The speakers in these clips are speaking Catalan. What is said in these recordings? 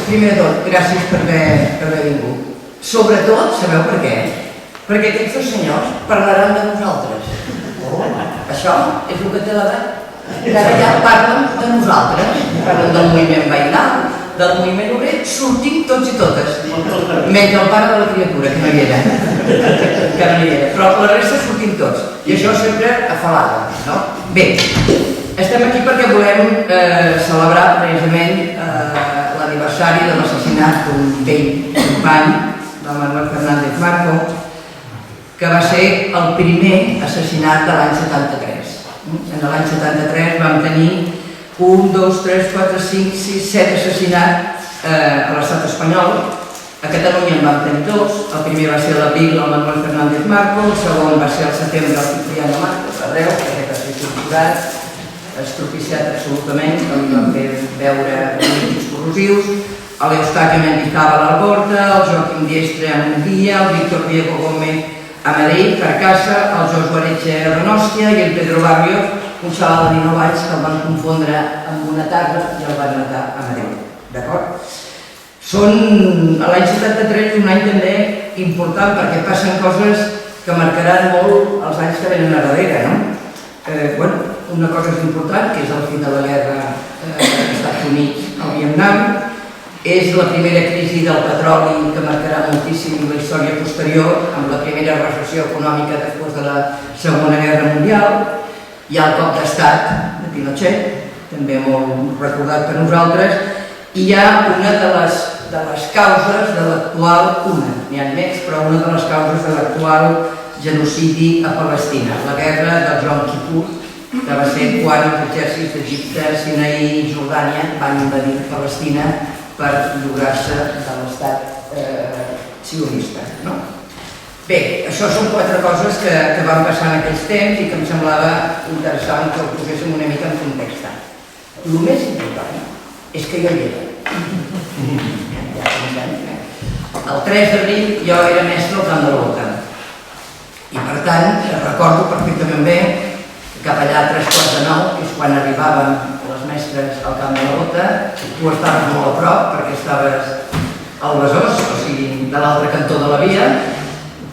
primer de tot, gràcies per haver vingut. Sobretot, sabeu per què? Perquè aquests dos senyors parlaran de nosaltres. Això és el que té l'edat. Ara ja parlen de nosaltres. Parlen del moviment veïnal, del moviment obrer, sortim tots i totes. Menys el pare de la criatura, que no hi era. Que no hi era. Però la resta sortim tots. I això sempre afalada, no? Bé, estem aquí perquè volem celebrar precisament l'aniversari de l'assassinat d'un vell company, del Manuel Fernández Marco, que va ser el primer assassinat de l'any 73. En l'any 73 vam tenir 1, 2, 3, 4, 5, 6, 7 assassinats a l'estat espanyol. A Catalunya en vam tenir 2. El primer va ser a l'abril el Manuel Fernández Marco, el segon va ser al setembre el Cipriano Marcos, a Reus, que va ser torturat, estropiciat absolutament, que li van fer veure líquids corrosius, l'Eustaqui Mendizábal a l'Algorta, el Joaquim Diestre a Munguia, el Víctor Diego Gómez a Madrid, Carcassa, el Josu Aretxe a Donòstia i el Pedro Barrios, un xaval de 19 anys que el van confondre amb una tarda i el van matar a Madrid. D'acord? L'any 73 és un any també important perquè passen coses que marcaran molt els anys que venen a darrere, no? Una cosa és important, que és el fi de la guerra als Estats Units al Vietnam, és la primera crisi del petroli que marcarà moltíssim la història posterior, amb la primera recessió econòmica després de la Segona Guerra Mundial. Hi ha el cop d'estat de Pinochet, també molt recordat per nosaltres, i hi ha una de les causes de l'actual, n'hi ha més, però una de les causes de l'actual genocidi a Palestina, la guerra del Yom Kippur, que va ser quan els exèrcits d'Egipte, Sinaí i Jordània van invadir Palestina per lliurar-se de l'estat sionista. Bé, això són 4 coses que van passar en aquells temps i que em semblava interessant que ho poséssim una mica en context. El més important és que jo hi era. El 3 d'abril jo era mestre al Camp de la Bota i per tant recordo perfectament bé que cap allà a 8:45, que és quan arribàvem les mestres al Camp de la Bota, tu estaves molt a prop perquè estaves al Besòs, o sigui, de l'altre cantó de la via,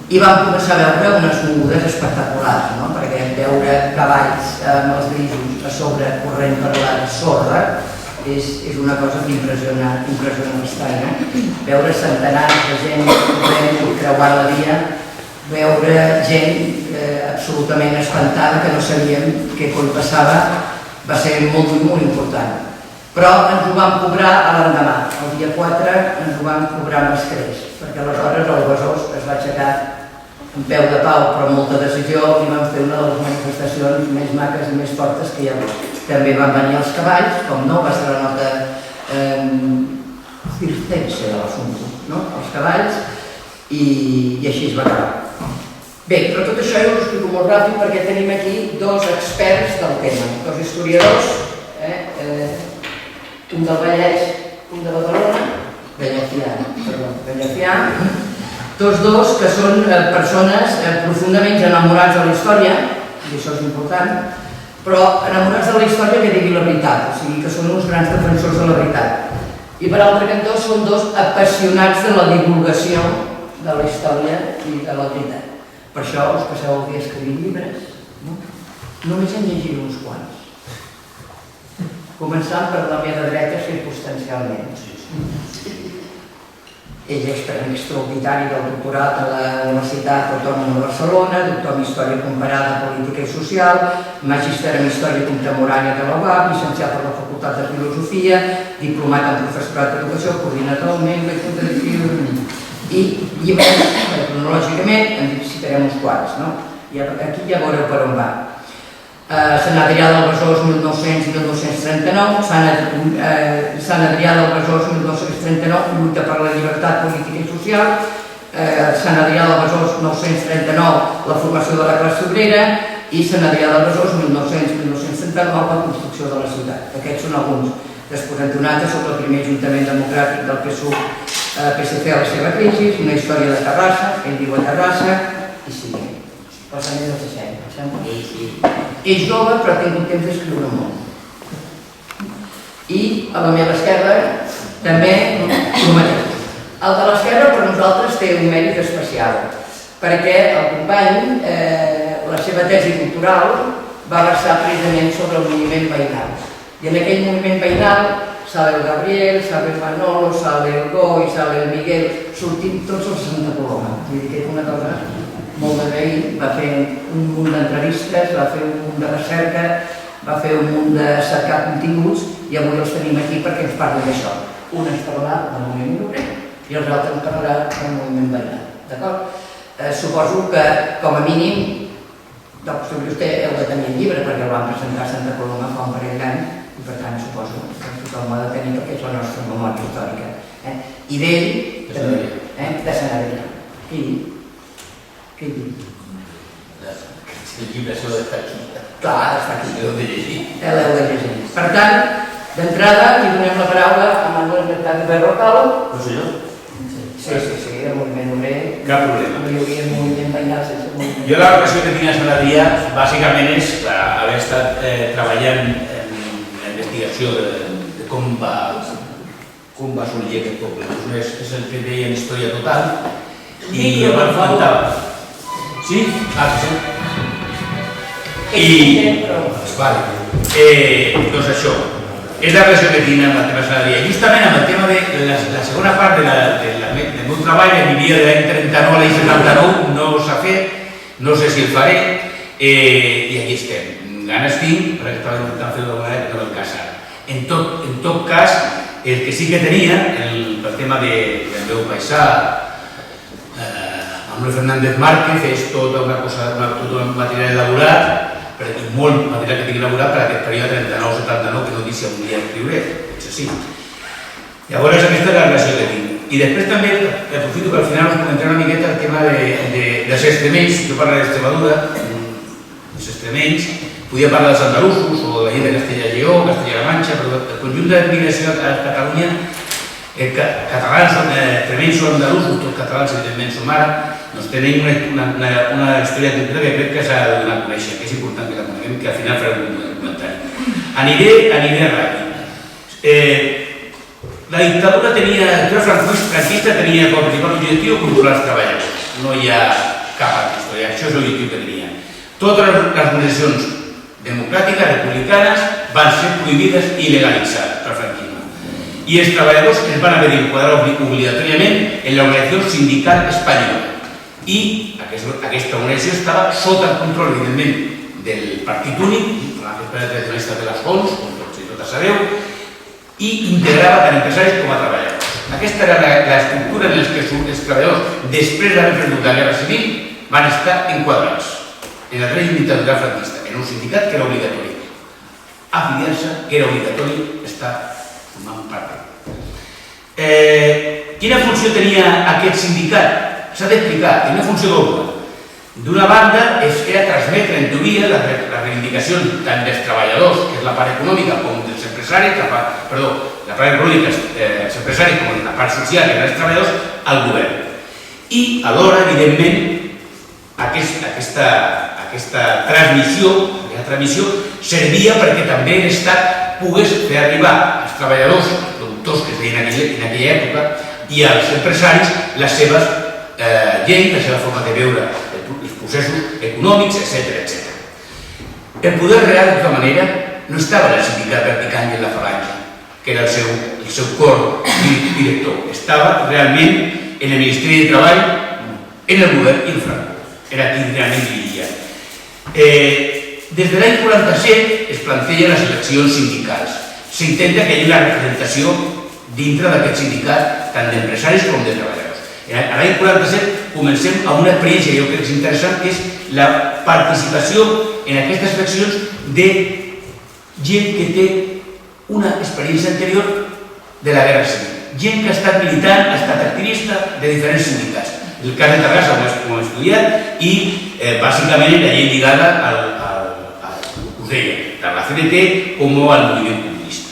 i vam començar a veure unes mogudes espectaculars, perquè veure cavalls amb els grisos a sobre corrent per la sorra és una cosa que impressiona bastant. Veure centenars de gent corrent i creuant la via, veure gent absolutament espantada que no sabíem què coi passava, va ser molt important. Però ens ho vam cobrar a l'endemà, el dia 4 ens ho vam cobrar amb escreix, perquè aleshores el Besòs es va aixecar en peu de pau però amb molta decisió i vam fer una de les manifestacions més maques i més fortes que hi ha hagut. També van venir els cavalls, com no, va ser la nota circense de l'assumpte, els cavalls, i així es va acabar. Bé, però tot això jo us ho explico molt ràpid perquè tenim aquí 2 experts del tema, 2 historiadors, un del Vallès, un de Badalona, Bellafià, tots 2 que són persones profundament enamorats de la història, i això és important, però enamorats de la història que digui la veritat, o sigui que són uns grans defensors de la veritat. I per altre cantó són 2 apassionats de la divulgació de la història i de la veritat. Per això us passeu el dia escrivint llibres. Només en llegiré uns quants. Començant per la meva dreta circumstancialment. Ell és premi extraordinari del doctorat a la Universitat Autònoma de Barcelona, doctor en Història Comparada, Política i Social, magíster en Història Contemporània de la UAB, llicenciat per la Facultat de Filosofia, diplomat en Professorat d'Educació, coordinador del membre i llibres, cronològicament, en citarem uns quants. Aquí ja veureu per on va. Sant Adrià del Besòs, 1900-1939, Sant Adrià del Besòs, 1939, lluita per la llibertat política i social, Sant Adrià del Besòs, 1939, la formació de la classe obrera, i Sant Adrià del Besòs, 1900-1939, la construcció de la ciutat. Aquests són alguns. Després entonats sobre el primer ajuntament democràtic del PSC a la seva crisi, una història de Terrassa, ell viu a Terrassa, i sí, però també no deixem, és jove però ha tingut temps d'escriure molt. I a la meva esquerra també el mateix. El de l'esquerra per nosaltres té un mèrit especial, perquè el company, la seva tesi doctoral va versar precisament sobre el moviment veïnal. I en aquell moviment veïnal sale el Gabriel, sale el Manolo, sale el Goi, sale el Miguel, sortim tots els de Santa Coloma. Vull dir que és una cosa molt d'agrair, va fer un munt d'entrevistes, va fer un munt de recerca, va fer un munt de cercar continguts i avui els tenim aquí perquè ens parlen d'això. Un ens parlarà del moviment obrer i els altres ens parlarà del moviment veïnal. D'acord? Suposo que, com a mínim, vostè heu de tenir el llibre perquè el vam presentar a Santa Coloma fa un parell d'anys i per tant suposo que tothom ho ha de tenir perquè és la nostra memòria històrica. I d'ell, de Sant Adrià. Què diu? El llibre això està aquí. Clar, està aquí. L'heu de llegir. L'heu de llegir. Per tant, d'entrada, li donem la paraula a Manuel Mercado de Rocal. No sé jo? Sí, el moviment obrer. Cap problema. No hi hauria moviment veïnal sense moviment. Jo la relació que tinc a Sant Adrià bàsicament és haver estat treballant en la investigació de com va sorgir aquest poble. És el que deia en Història Total i em van faltar. Sí? Sí. Doncs això, és la relació que tinc amb el tema de Sant Adrià. Justament amb el tema de la segona part del meu treball, aniria de l'any 39 a l'any 79, no s'ha fet, no sé si el faré, i aquí estem. Ganes tinc, perquè estava intentant fer-ho d'alguna manera que no el cas ara. En tot cas, el que sí que tenia, el tema del meu paisà, Manuel Fernández Márquez, és tota una cosa, tot un material elaborat, molt material que tinc elaborat per aquest període 39-79, que no dic si un dia escriuré, potser sí. Llavors aquesta és la relació que tinc. I després també aprofito que al final us comentaré una miqueta el tema dels extremenys. Jo parlaré d'Extremadura, dels extremenys, podia parlar dels andalusos o de la gent de Castella-Lleó, Castella-La Manxa, però el conjunt de migració a Catalunya, catalans, extremenys o andalusos, tots catalans evidentment som ara, doncs tenim una història cultural que crec que s'ha de donar a conèixer, que és important que la coneguem, que al final farem un comentari. Aniré ràpid. La dictadura franquista tenia com a principal objectiu controlar els treballadors. No hi ha cap altra història, això és l'objectiu que tenia. Totes les organitzacions democràtiques, republicanes, van ser prohibides i legalitzades pel franquisme. I els treballadors es van haver d'inquadrar obligatòriament en l'organització sindical espanyola. I aquesta organització estava sota el control, evidentment, del Partit Únic, l'Àngel Pérez Tradicionalista de les Fonts, com tots i totes sabeu, i integrava tant empresaris com a treballadors. Aquesta era l'estructura en què els treballadors, després d'haver perdut la Guerra Civil, van estar enquadrats en el règim dictatorial franquista, en un sindicat que era obligatori. Afiliar-se, que era obligatori, estar formant part. Quina funció tenia aquest sindicat? S'ha d'explicar, tenia una funció doble. D'una banda, era transmetre en teoria les reivindicacions tant dels treballadors, que és la part econòmica, com dels empresaris, la part econòmica dels empresaris com la part social, que eren els treballadors, al govern. I alhora, evidentment, aquesta transmissió servia perquè també l'Estat pogués fer arribar als treballadors, als productors que es deien en aquella època, i als empresaris les seves lleis, la seva forma de veure els processos econòmics, etc. El poder real, de tota manera, no estava en el sindicat vertical i en la falange, que era el seu cor director. Estava realment en el Ministeri de Treball, en el govern i el Franco. Era qui realment dirigia. Des de l'any 47 es plantegen les eleccions sindicals. S'intenta que hi hagi una representació dintre d'aquest sindicat, tant d'empresaris com de treballadors. A l'any 47 comencem amb una experiència que jo crec que és interessant, que és la participació en aquestes eleccions de gent que té una experiència anterior de la Guerra Civil. Gent que ha estat militant, ha estat activista de diferents sindicats. El cas de Terrassa ho hem estudiat i bàsicament la gent lligada us deia, tant a la CNT com al moviment comunista.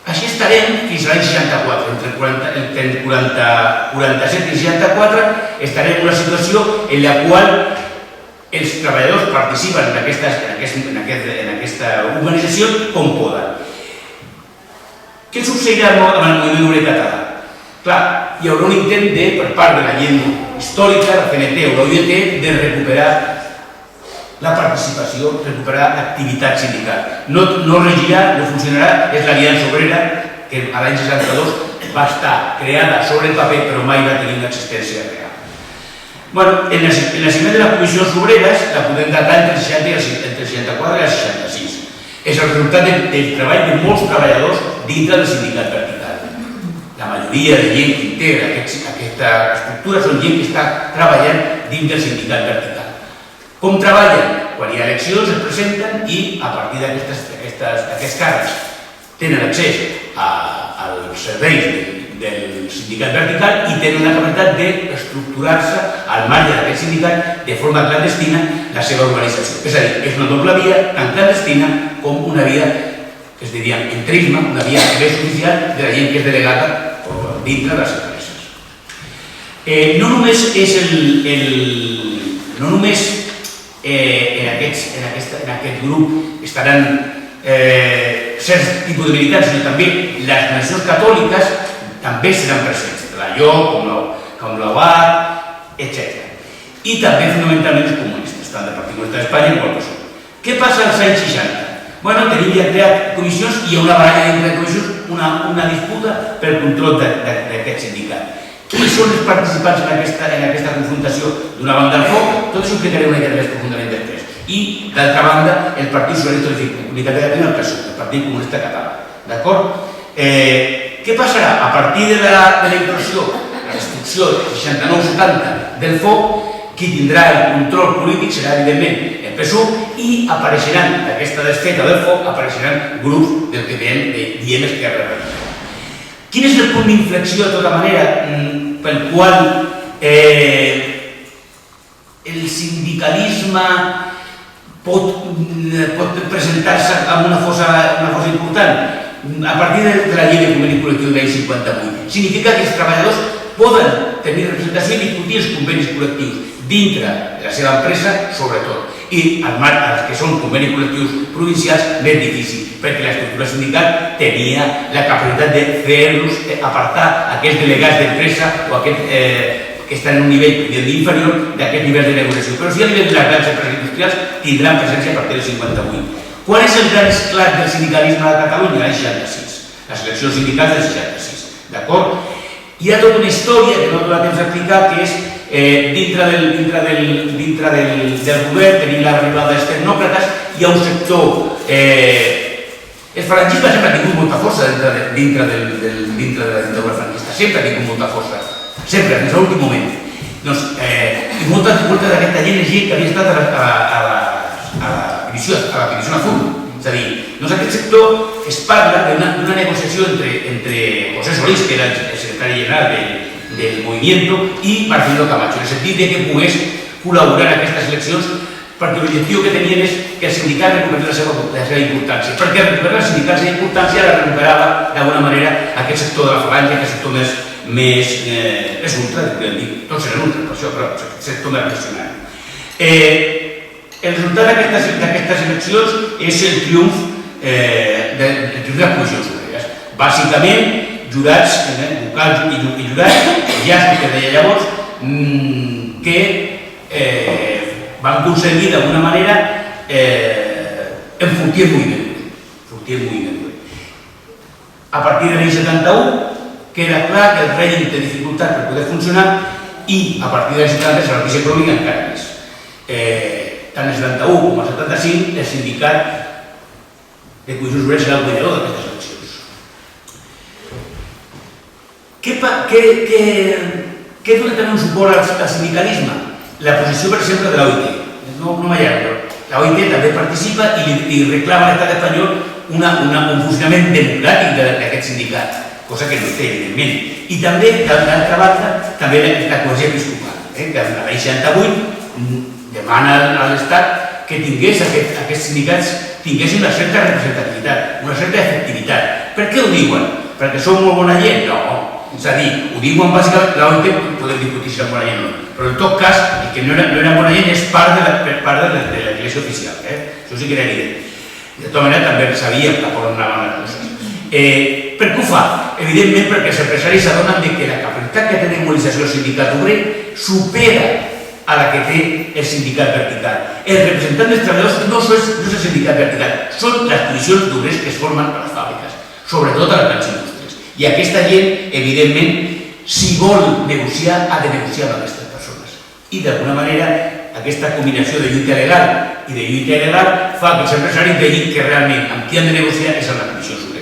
Així estarem fins a l'any 64, entre 47 i 64 estarem en una situació en la qual els treballadors participen en aquesta organització com poden. Què succeirà amb el moviment obrer català? Clar, hi haurà un intent per part de la llengua històrica, la CNT o l'OIT, de recuperar la participació, recuperar l'activitat sindical. No regirà, no funcionarà, és l'Aliança Obrera, que a l'any 62 va estar creada sobre el paper, però mai va tenir una existència real. El naixement de les comissions obreres la podem datar entre el 64 i el 66. És el resultat del treball de molts treballadors dintre del sindicat vertical. La majoria de gent que integra aquesta estructura són gent que està treballant dins del sindicat vertical. Com treballen? Quan hi ha eleccions es presenten i a partir d'aquests càrrecs tenen accés als serveis del sindicat vertical i tenen la capacitat d'estructurar-se al marge d'aquest sindicat de forma clandestina la seva organització. És a dir, és una doble via tan clandestina com una via que es diria entrisme, una via més oficial de la gent que és delegada dintre de les empreses. No només en aquest grup estaran certs tipus de militants, sinó també les organitzacions catòliques també seran presents, la LLOC, com l'OAC, etc. I també fonamentalment els comunistes, tant del Partit Comunista d'Espanya com el PSOE. Què passa als anys 60? Tenim ja creat comissions i hi ha una baralla dintre de comissions, una disputa pel control d'aquest sindicat. Qui són els participants en aquesta confrontació? D'una banda el FOC, tot això ho explicaré una mica més profundament després. I, d'altra banda, el Partit Socialista Unitat de Catalunya, el PSOE, el Partit Comunista Català. D'acord? Què passarà? A partir de la introducció, la destrucció 69-70 del FOC, qui tindrà el control polític serà, evidentment, el PSOE i apareixeran, d'aquesta desfeta del FOC, apareixeran grups del que diem Esquerra Republicana. Quin és el punt d'inflexió, de tota manera, pel qual el sindicalisme pot presentar-se amb una força important? A partir de la llei de conveni col·lectiu de l'any 58. Significa que els treballadors poden tenir representació i discutir els convenis col·lectius dintre de la seva empresa, sobretot. I els que són convenis col·lectius provincials, més difícil, perquè l'estructura sindical tenia la capacitat de fer-los apartar aquests delegats d'empresa o aquests que estan en un nivell inferior d'aquest nivell de negociació. Però sí a nivell de les grans empreses industrials tindran presència a partir del 58. Quan és el gran esclat del sindicalisme de Catalunya? L'any 66. Les eleccions sindicals del 66. D'acord? Hi ha tota una història que no tinc temps d'explicar, que és dintre del govern, tenim l'arribada dels tecnòcrates, hi ha un sector... El falangisme sempre ha tingut molta força dintre de la dictadura franquista, sempre ha tingut molta força, sempre, fins a l'últim moment. I molta d'aquesta gent és gent que havia estat a la divisió azul. És a dir, aquest sector es parla d'una negociació entre José Solís, que era el secretari general del movimiento, i Marcelino Camacho, en el sentit que pogués col·laborar en aquestes eleccions, perquè l'objectiu que tenien és que el sindicat recuperés la seva importància. Perquè recuperar el sindicat la seva importància la recuperava d'alguna manera aquest sector de la falange, aquest sector més ultra, tots eren ultra, per això, però aquest sector més reaccionari. El resultat d'aquestes eleccions és el triomf de les comissions obreres. Bàsicament, jurats, vocals i jurats, ja que deia llavors, que van aconseguir d'alguna manera enfortir el moviment. A partir de l'any 71 queda clar que el règim té dificultat per poder funcionar i a partir de l'any 73 la crisi econòmica encara més. Tant el 71 com el 75 el sindicat de comissions obreres serà el guanyador d'aquestes eleccions. Què dona també un suport al sindicalisme? La posició, per exemple, de l'OIT. No m'allargo. L'OIT també participa i reclama a l'estat espanyol un funcionament democràtic d'aquest sindicat, cosa que no té, evidentment. I també, d'altra banda, també la cohesió episcopal, que l'any 68 demana a l'Estat que aquests sindicats tinguessin una certa representativitat, una certa efectivitat. Per què ho diuen? Perquè són molt bona gent? No. És a dir, ho diuen bàsicament, l'OIT podem discutir si és bona gent o no, però en tot cas, el que no era bona gent és part de l'Església oficial. Això sí que era evident. De tota manera, també sabíem cap on anaven les coses. Per què ho fa? Evidentment perquè els empresaris s'adonen que la capacitat que té de mobilització el sindicat obrer supera a la que té el sindicat vertical. Els representants dels treballadors no és el sindicat vertical, són les comissions d'obrers que es formen a les fàbriques, sobretot a les grans indústries. I aquesta gent, evidentment, si vol negociar, ha de negociar amb aquestes persones. I d'alguna manera, aquesta combinació de lluita legal i de lluita il·legal fa que els empresaris vegin que realment amb qui han de negociar és amb la comissió obrera.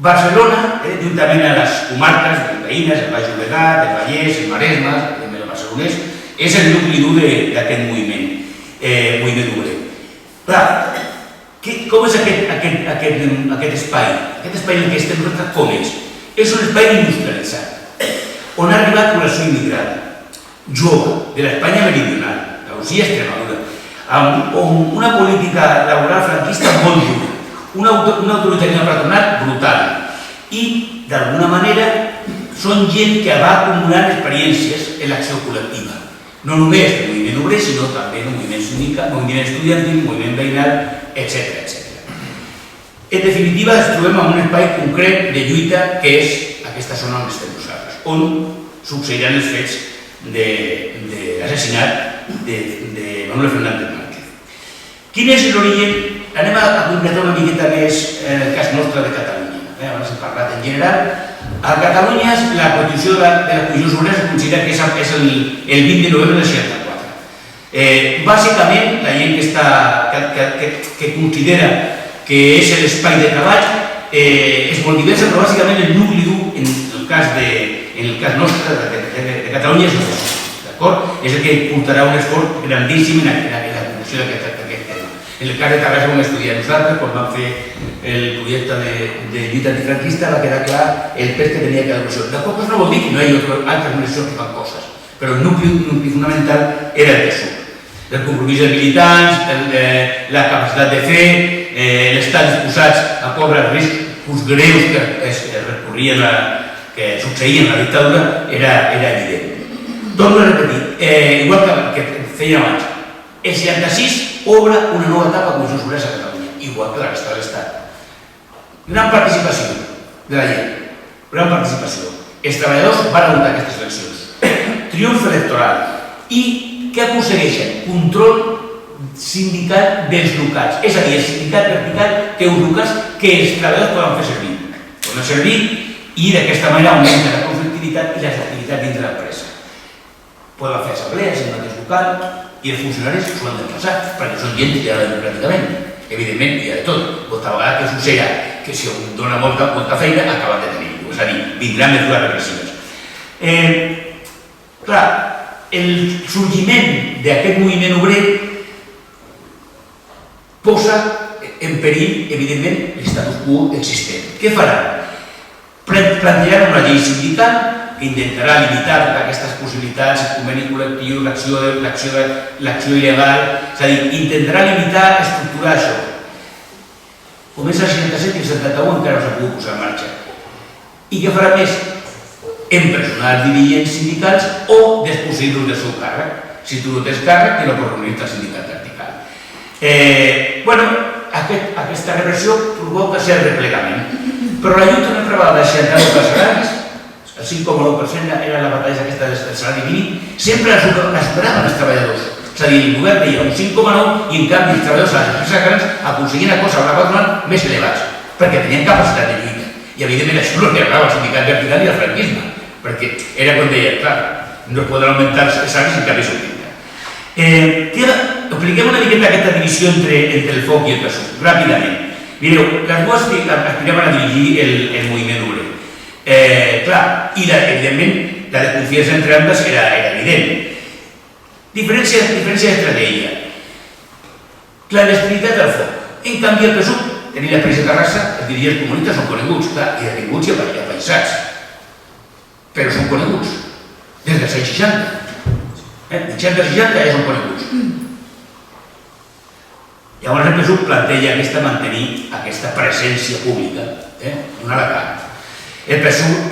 Barcelona, juntament a les comarques veïnes, el Baix Llobregat, el Vallès, el Maresme, el Barcelonès, és el nucli dur d'aquest moviment obrer. Clar, com és aquest espai? Aquest espai en què estem nosaltres com és? És un espai industrialitzat, on ha arribat població immigrada, jove, de l'Espanya meridional, Andalusia i Extremadura, amb una política laboral franquista molt dura, un autoritarisme patronal brutal i, d'alguna manera, són gent que va acumulant experiències en l'acció col·lectiva. No només del moviment obrer, sinó també del moviment sindical, moviment estudiantil, moviment veïnal, etc. En definitiva, ens trobem en un espai concret de lluita que és aquesta zona on estem nosaltres, on succeiran els fets de l'assassinat de Manuel Fernández Márquez. Quin és l'origen? Anem a concretar una miqueta més el cas nostre de Catalunya. Abans hem parlat en general. A Catalunya la constitució de la Comissió Obrera es considera que és el 20 de novembre del 64. Bàsicament, la gent que considera que és l'espai de treball és molt diversa, però bàsicament el nucli dur en el cas nostre de Catalunya és l'acord. És el que portarà un esforç grandíssim en la constitució d'aquest tema. En el cas de Terrassa, com estudiar nosaltres, quan vam fer el projecte de lluita antifranquista, va quedar clar el pes que tenia cada organització. De poc no vol dir que no hi ha altres organitzacions que fan coses, però el nucli fonamental era el PSUV. El compromís dels militants, la capacitat de fer, l'estar disposats a cobrar riscos greus que succeïen en la dictadura, era evident. Torno a repetir, igual que feia abans, el 66 obre una nova etapa a Comissions Obreres a Catalunya, igual que la resta de l'Estat. Gran participació de la gent, gran participació. Els treballadors van votar aquestes eleccions. Triomf electoral. I què aconsegueixen? Control sindical dels locals. És a dir, el sindicat vertical té uns locals que els treballadors poden fer servir. Poden servir i d'aquesta manera augmenta la conflictivitat i les activitats dins de l'empresa. Poden fer assemblees en el mateix local i els funcionaris s'ho han de passar, perquè són gent que ja democràticament. Evidentment, hi ha de tot. Molta vegada que succeirà que si un dona molta feina, acaba de tenir-ho. És a dir, vindran mesures repressives. Clar, el sorgiment d'aquest moviment obrer posa en perill, evidentment, l'estatus quo existent. Què faran? Plantejaran una llei sindical que intentarà limitar totes aquestes possibilitats, el conveni col·lectiu, l'acció il·legal, és a dir, intentarà limitar, estructurar això. Comença el 67 i el 71 encara no s'ha pogut posar en marxa. I què farà més? Empresonar els dirigents sindicals o desposseir-los del seu càrrec. Si tu no tens càrrec, no pots reunir-te al sindicat vertical. Aquesta repressió provoca cert replegament, però la lluita no acabava de 69 dels salaris, el 5,9% era la batalla aquesta del salari mínim, sempre la superaven els treballadors. És a dir, el govern deia un 5,9 i en canvi els treballadors a les empreses grans aconseguien a coses patronal més elevats, perquè tenien capacitat de lluita. I evidentment això no li agradava al sindicat vertical i al franquisme, perquè era quan deia, clar, no es poden augmentar els salaris en canvi s'augmenta. Expliquem una miqueta aquesta divisió entre el FOC i el PSUV, ràpidament. Mireu, les dues aspiraven a dirigir el moviment obrer. Clar, i evidentment la desconfiança entre ambas era evident. Diferència d'estratègia. Clandestinitat del foc. En canvi, el PSUV, tenint l'experiència de Terrassa, els dirigents comunistes són coneguts, clar, i detinguts i apaïsats. Però són coneguts. Des dels anys 60. Mitjans dels 60 ja són coneguts. Llavors el PSUV planteja mantenir aquesta presència pública, donar la cara. El PSUV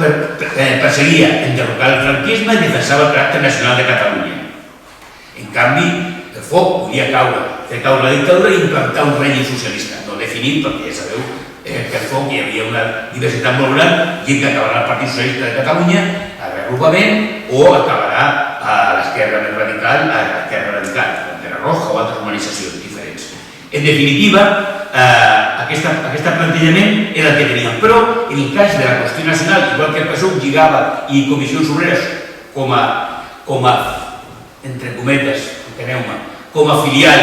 perseguia enderrocar el franquisme i defensava el caràcter nacional de Catalunya. En canvi, el FOC volia fer caure la dictadura i implantar un règim socialista. No, definit, perquè ja sabeu que al FOC hi havia una diversitat molt gran, i que acabarà el Partit Socialista de Catalunya al reagrupament o acabarà a l'esquerra més radical, a l'esquerra radical, l'Antena Roja o altres organitzacions diferents. En definitiva, aquest plantejament era el que teníem, però en el cas de la qüestió nacional, igual que el PSUV lligava i Comissions Obreres com a entre cometes, enteneu-me, com a filial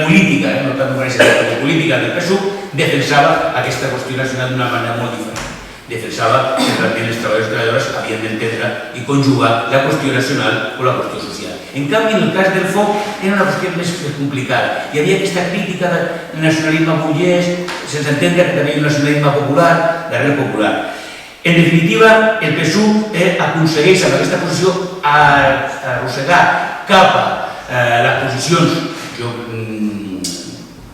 política, no tant organització política del PSUV, defensava aquesta qüestió nacional d'una manera molt diferent. Defensava que també els treballadors i treballadores havien d'entendre i conjugar la qüestió nacional o la qüestió social. En canvi, en el cas del FOC era una qüestió més complicada. Hi havia aquesta crítica del nacionalisme burgès, sense entendre que també hi ha un nacionalisme popular, d'arrel popular. En definitiva, el PSUV aconsegueix amb aquesta posició arrossegar cap a les posicions, jo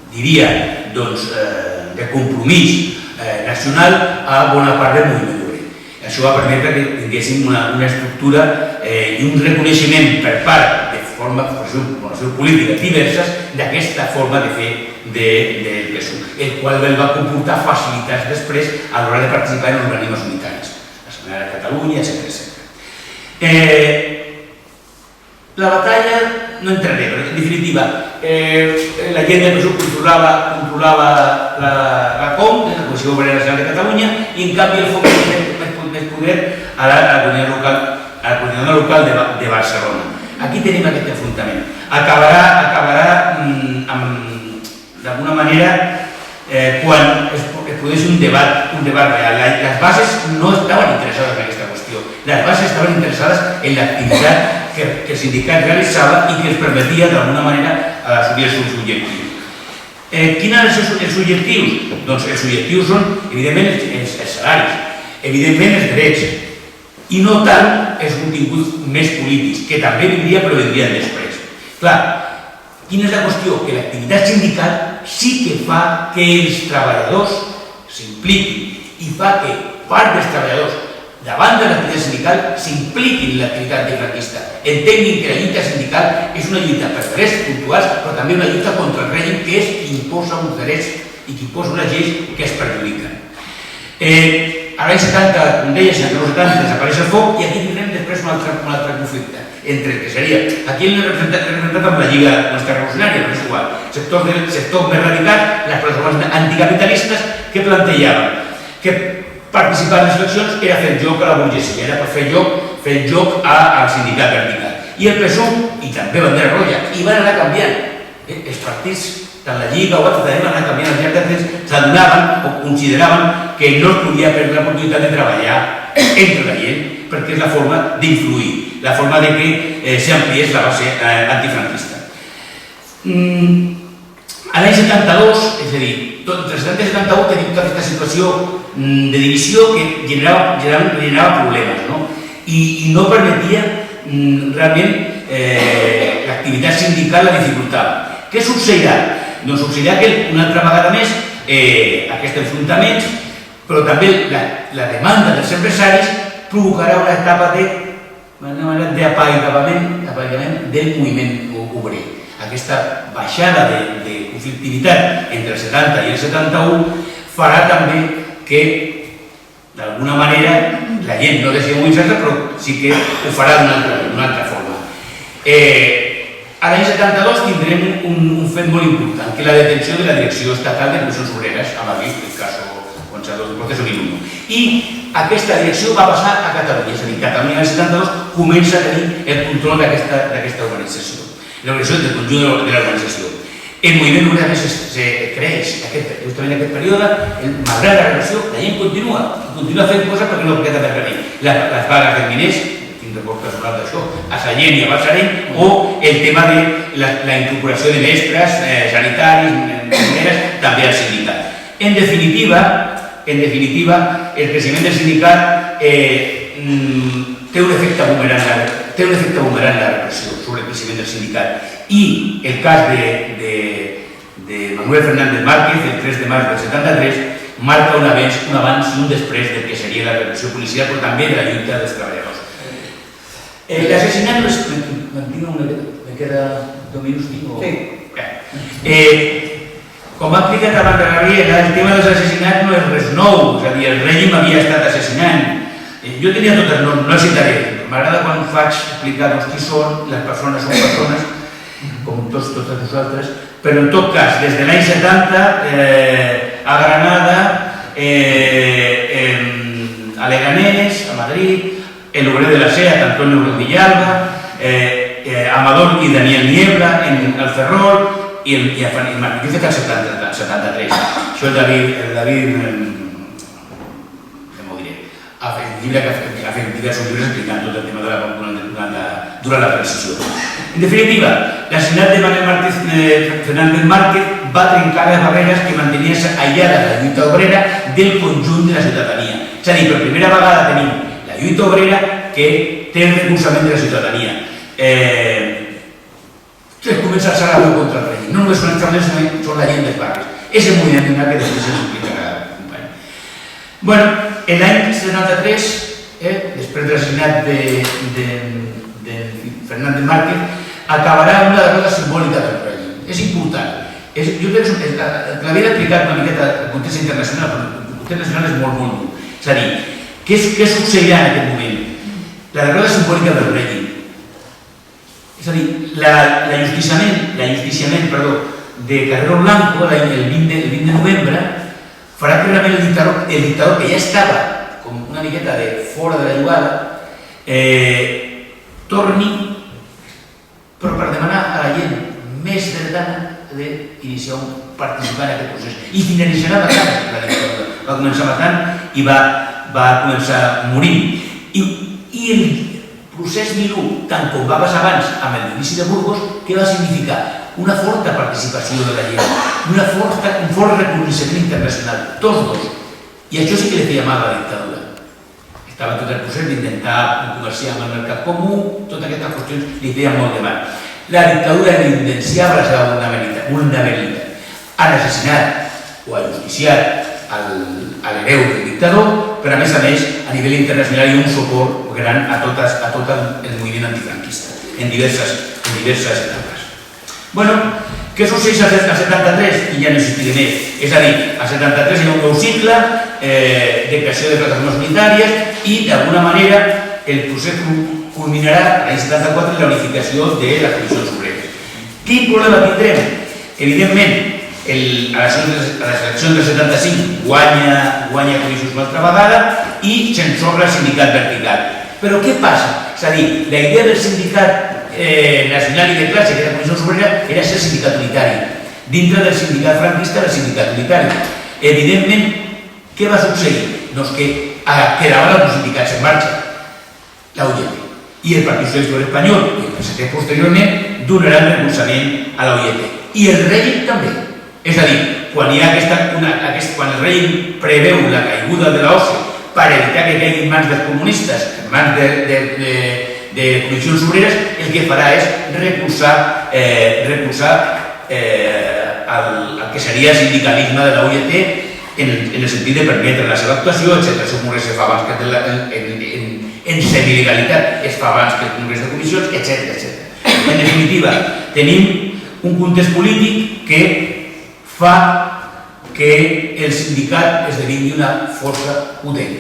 diria, de compromís nacional a bona part del moviment obrer. Això va permetre que tinguéssim una estructura i un reconeixement per part de formacions polítiques diverses d'aquesta forma de fer del PSUV, el qual va comportar facilitats després a l'hora de participar en organismes unitaris, l'Assemblea de Catalunya, etc. La batalla no entraré, però en definitiva la gent del PSUV controlava la COM, la Comissió Obrera Nacional de Catalunya, i en canvi el FOC més poder a la coordinadora local de Barcelona. Aquí tenim aquest enfrontament. Acabarà d'alguna manera quan es produeix un debat real. Les bases no estaven interessades en aquesta qüestió. Les bases estaven interessades en l'activitat que el sindicat realitzava i que els permetia d'alguna manera assolir els seus objectius. Quins eren els objectius? Doncs els objectius són, evidentment, els salaris, evidentment, els drets, i no tant els continguts més polítics, que també vindria però vindrien després. Clar, quina és la qüestió? Que l'activitat sindical sí que fa que els treballadors s'impliquin i fa que part dels treballadors davant de l'activitat sindical s'impliquin en l'activitat antifranquista. Entenguin que la lluita sindical és una lluita per drets puntuals, però també una lluita contra el règim, que és qui imposa uns drets i qui imposa unes lleis que es perjudiquen. A l'any 70, com deia, als 70 desapareix el FOC i aquí tindrem després un altre conflicte entre el que seria, aquí l'hem representat amb la Lliga Revolucionària, però és igual, sectors més radicals, les plataformes anticapitalistes que plantejaven que participar en les eleccions era fer joc a la burgesia, era per fer joc al sindicat vertical. I el PSUV, i també Bandera Roja, i van anar canviant. Els partits, tant la Lliga o altres, també van anar canviant al llarg de temps, s'adonaven o consideraven que no es podia perdre l'oportunitat de treballar entre la gent, perquè és la forma d'influir, la forma de que s'ampliés la base antifranquista. A l'any 72, és a dir, entre el 70 i el 71 tenim tota aquesta situació de divisió que generava problemes, no? I no permetia realment l'activitat sindical la dificultava. Què succeirà? Doncs succeirà que una altra vegada més aquests enfrontaments, però també la demanda dels empresaris provocarà una etapa d'apaigament del moviment obrer. Aquesta baixada de conflictivitat entre el 70 i el 71 farà també que d'alguna manera la gent no deixi de mobilitzar-se, però sí que ho farà d'una altra forma. A l'any 72 tindrem un fet molt important, que és la detenció de la Direcció Estatal de Comissions Obreres a Madrid, el cas del proceso 2001. I aquesta direcció va passar a Catalunya, és a dir, Catalunya en el 72 comença a tenir el control d'aquesta organització, l'organització del conjunt de l'organització. El moviment obrer a més es creix justament en aquest període, malgrat la repressió, la gent continua fent coses perquè no queda més remei. Les vagues dels miners, tinc record personal d'això, a Sallent i a Balsareny, o el tema de la incorporació de mestres, sanitaris, enfermeres, també al sindicat. En definitiva, el creixement del sindicat té un efecte bumerang en la repressió sobre el creixement del sindicat. I el cas de Manuel Fernández Márquez, el 3 de març del 73, marca un abans i un després del que seria la repressió policial, però també de la lluita dels treballadors. L'assassinat no és... Me queda 2 minuts, tinc? Sí. Com ha explicat abans la Gabriela, el tema dels assassinats no és res nou, és a dir, el règim havia estat assassinant. Jo tenia totes, no els citaré, m'agrada quan faig explicar qui són, les persones són persones, com totes nosaltres, però en tot cas, des de l'any 70, a Granada, a Leganés, a Madrid, el obrer de la SEAT, Antonio Villalba, Amador i Daniel Niebla, en el Ferrol, i Martí Lluce que el 73. Això el David ha fet un llibre que ha fet diversos llibres explicant tot el tema de durant la transició. En definitiva, l'assassinat de Manuel Fernández Márquez va trencar les barreres que mantenien aïllada la lluita obrera del conjunt de la ciutadania. És a dir, per primera vegada tenim la lluita obrera que té el recolzament de la ciutadania. Es comença a alçar la veu contra el règim. No només són els carrers, són la gent dels barris. És el moviment que després s'explicarà, company. Bueno, l'any 73, després de l'assassinat de Fernández Márquez, acabarà una derrota simbòlica del règim. És important. Jo crec que l'havia d'explicar una miqueta el context internacional, però el context nacional és molt dur. És a dir, què succeirà en aquest moment? La derrota simbòlica del règim. És a dir, l'ajusticiament de Carrero Blanco el 20 de novembre farà que realment el dictador que ja estava com una miqueta de fora de la jugada torni, però per demanar a la gent més dretana d'iniciar un participar en aquest procés. I finalitzarà matant la dictadura. Va començar matant i va començar morint. I el procés Milú, tant com va passar abans amb el judici de Burgos, què va significar? Una forta participació de la gent, un fort reconeixement internacional, tots dos. I això sí que li feia mal a la dictadura. Estava tot el procés d'intentar comerciar amb el mercat comú, totes aquestes qüestions li feien molt de mal. La dictadura evidenciava la seva vulnerabilitat. Han assassinat o ajusticiat l'hereu del dictador, però a més, a nivell internacional hi ha un suport gran a tot el moviment antifranquista, en diverses etapes. Bueno, què succeeix al 73? I ja no existiré més. És a dir, al 73 hi ha un nou cicle de creació de plataformes unitàries i, d'alguna manera, el procés culminarà l'any 74 en la unificació de les comissions obreres. Quin problema tindrem? Evidentment, a les eleccions del 75 guanya Comissions una altra vegada i se'n sobra el sindicat vertical. Però què passa? És a dir, la idea del sindicat nacional i de classe, que era Comissions Obreres, era ser sindicat unitari. Dintre del sindicat franquista era el sindicat unitari. Evidentment, què va succeir? Doncs que quedaven els sindicats en marxa, la UGT. I el Partit Socialista Obrer Espanyol, i el PSC posteriorment, donaran recolzament a la UGT. I el règim també. És a dir, quan el règim preveu la caiguda de l'OCE per evitar que caigui en mans dels comunistes, en mans de comissions obreres, el que farà és recolzar el que seria el sindicalisme de la UGT en el sentit de permetre la seva actuació, etc. Això es fa abans que en semilegalitat es fa abans que el Congrés de Comissions, etc. En definitiva, tenim un context polític que fa que el sindicat esdevingui una força potent.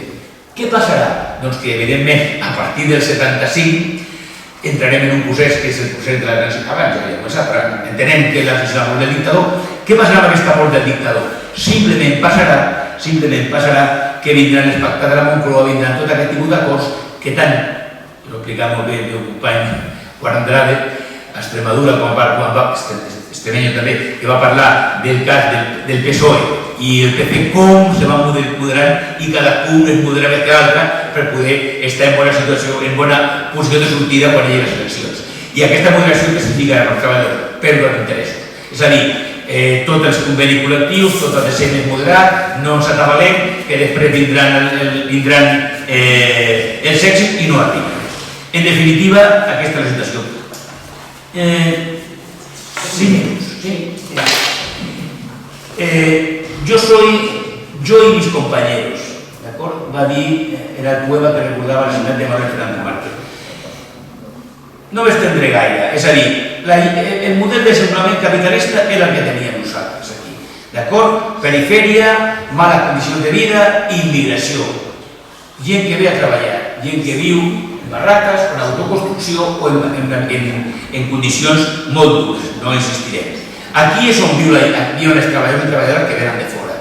Què passarà? Doncs que, evidentment, a partir del 75 entrarem en un procés que és el procés de la transició. Abans ja havia començat, però entenem que la mort del dictador. Què passarà amb aquesta mort del dictador? Simplement passarà que vindran els pactes de la Moncloa, vindran tot aquest tipus d'acords que tant, ho explica molt bé el meu company Juan Andrade, a Extremadura, Extremeño també, que va parlar del cas del PSOE i el PP com se va moderar i cadascú es modera més que l'altre per poder estar en bona situació, en bona posició de sortida quan hi ha les eleccions. I aquesta moderació que significa per als treballadors, pèrdua d'interessos. És a dir, tots els convenis col·lectius, tot ha de ser més moderat, no ens atabalem, que després vindran els èxits i no arriben. En definitiva, aquesta és la situació. 5 minutos, ¿sí? Yo y mis compañeros, ¿de acuerdo? Va a dir, era el poema que recordava l'assassinat de Manuel Fernández Márquez. No m'estendré gaire, és a dir, el model de desenvolupament capitalista era el que teníem nosaltres aquí. D'acord? Perifèria, mala condició de vida, immigració. Gent que ve a treballar, gent que viu en barraques, en autoconstrucció o en condicions molt dures, no insistirem. Aquí és on viuen els treballadors i treballadores que venen de fora.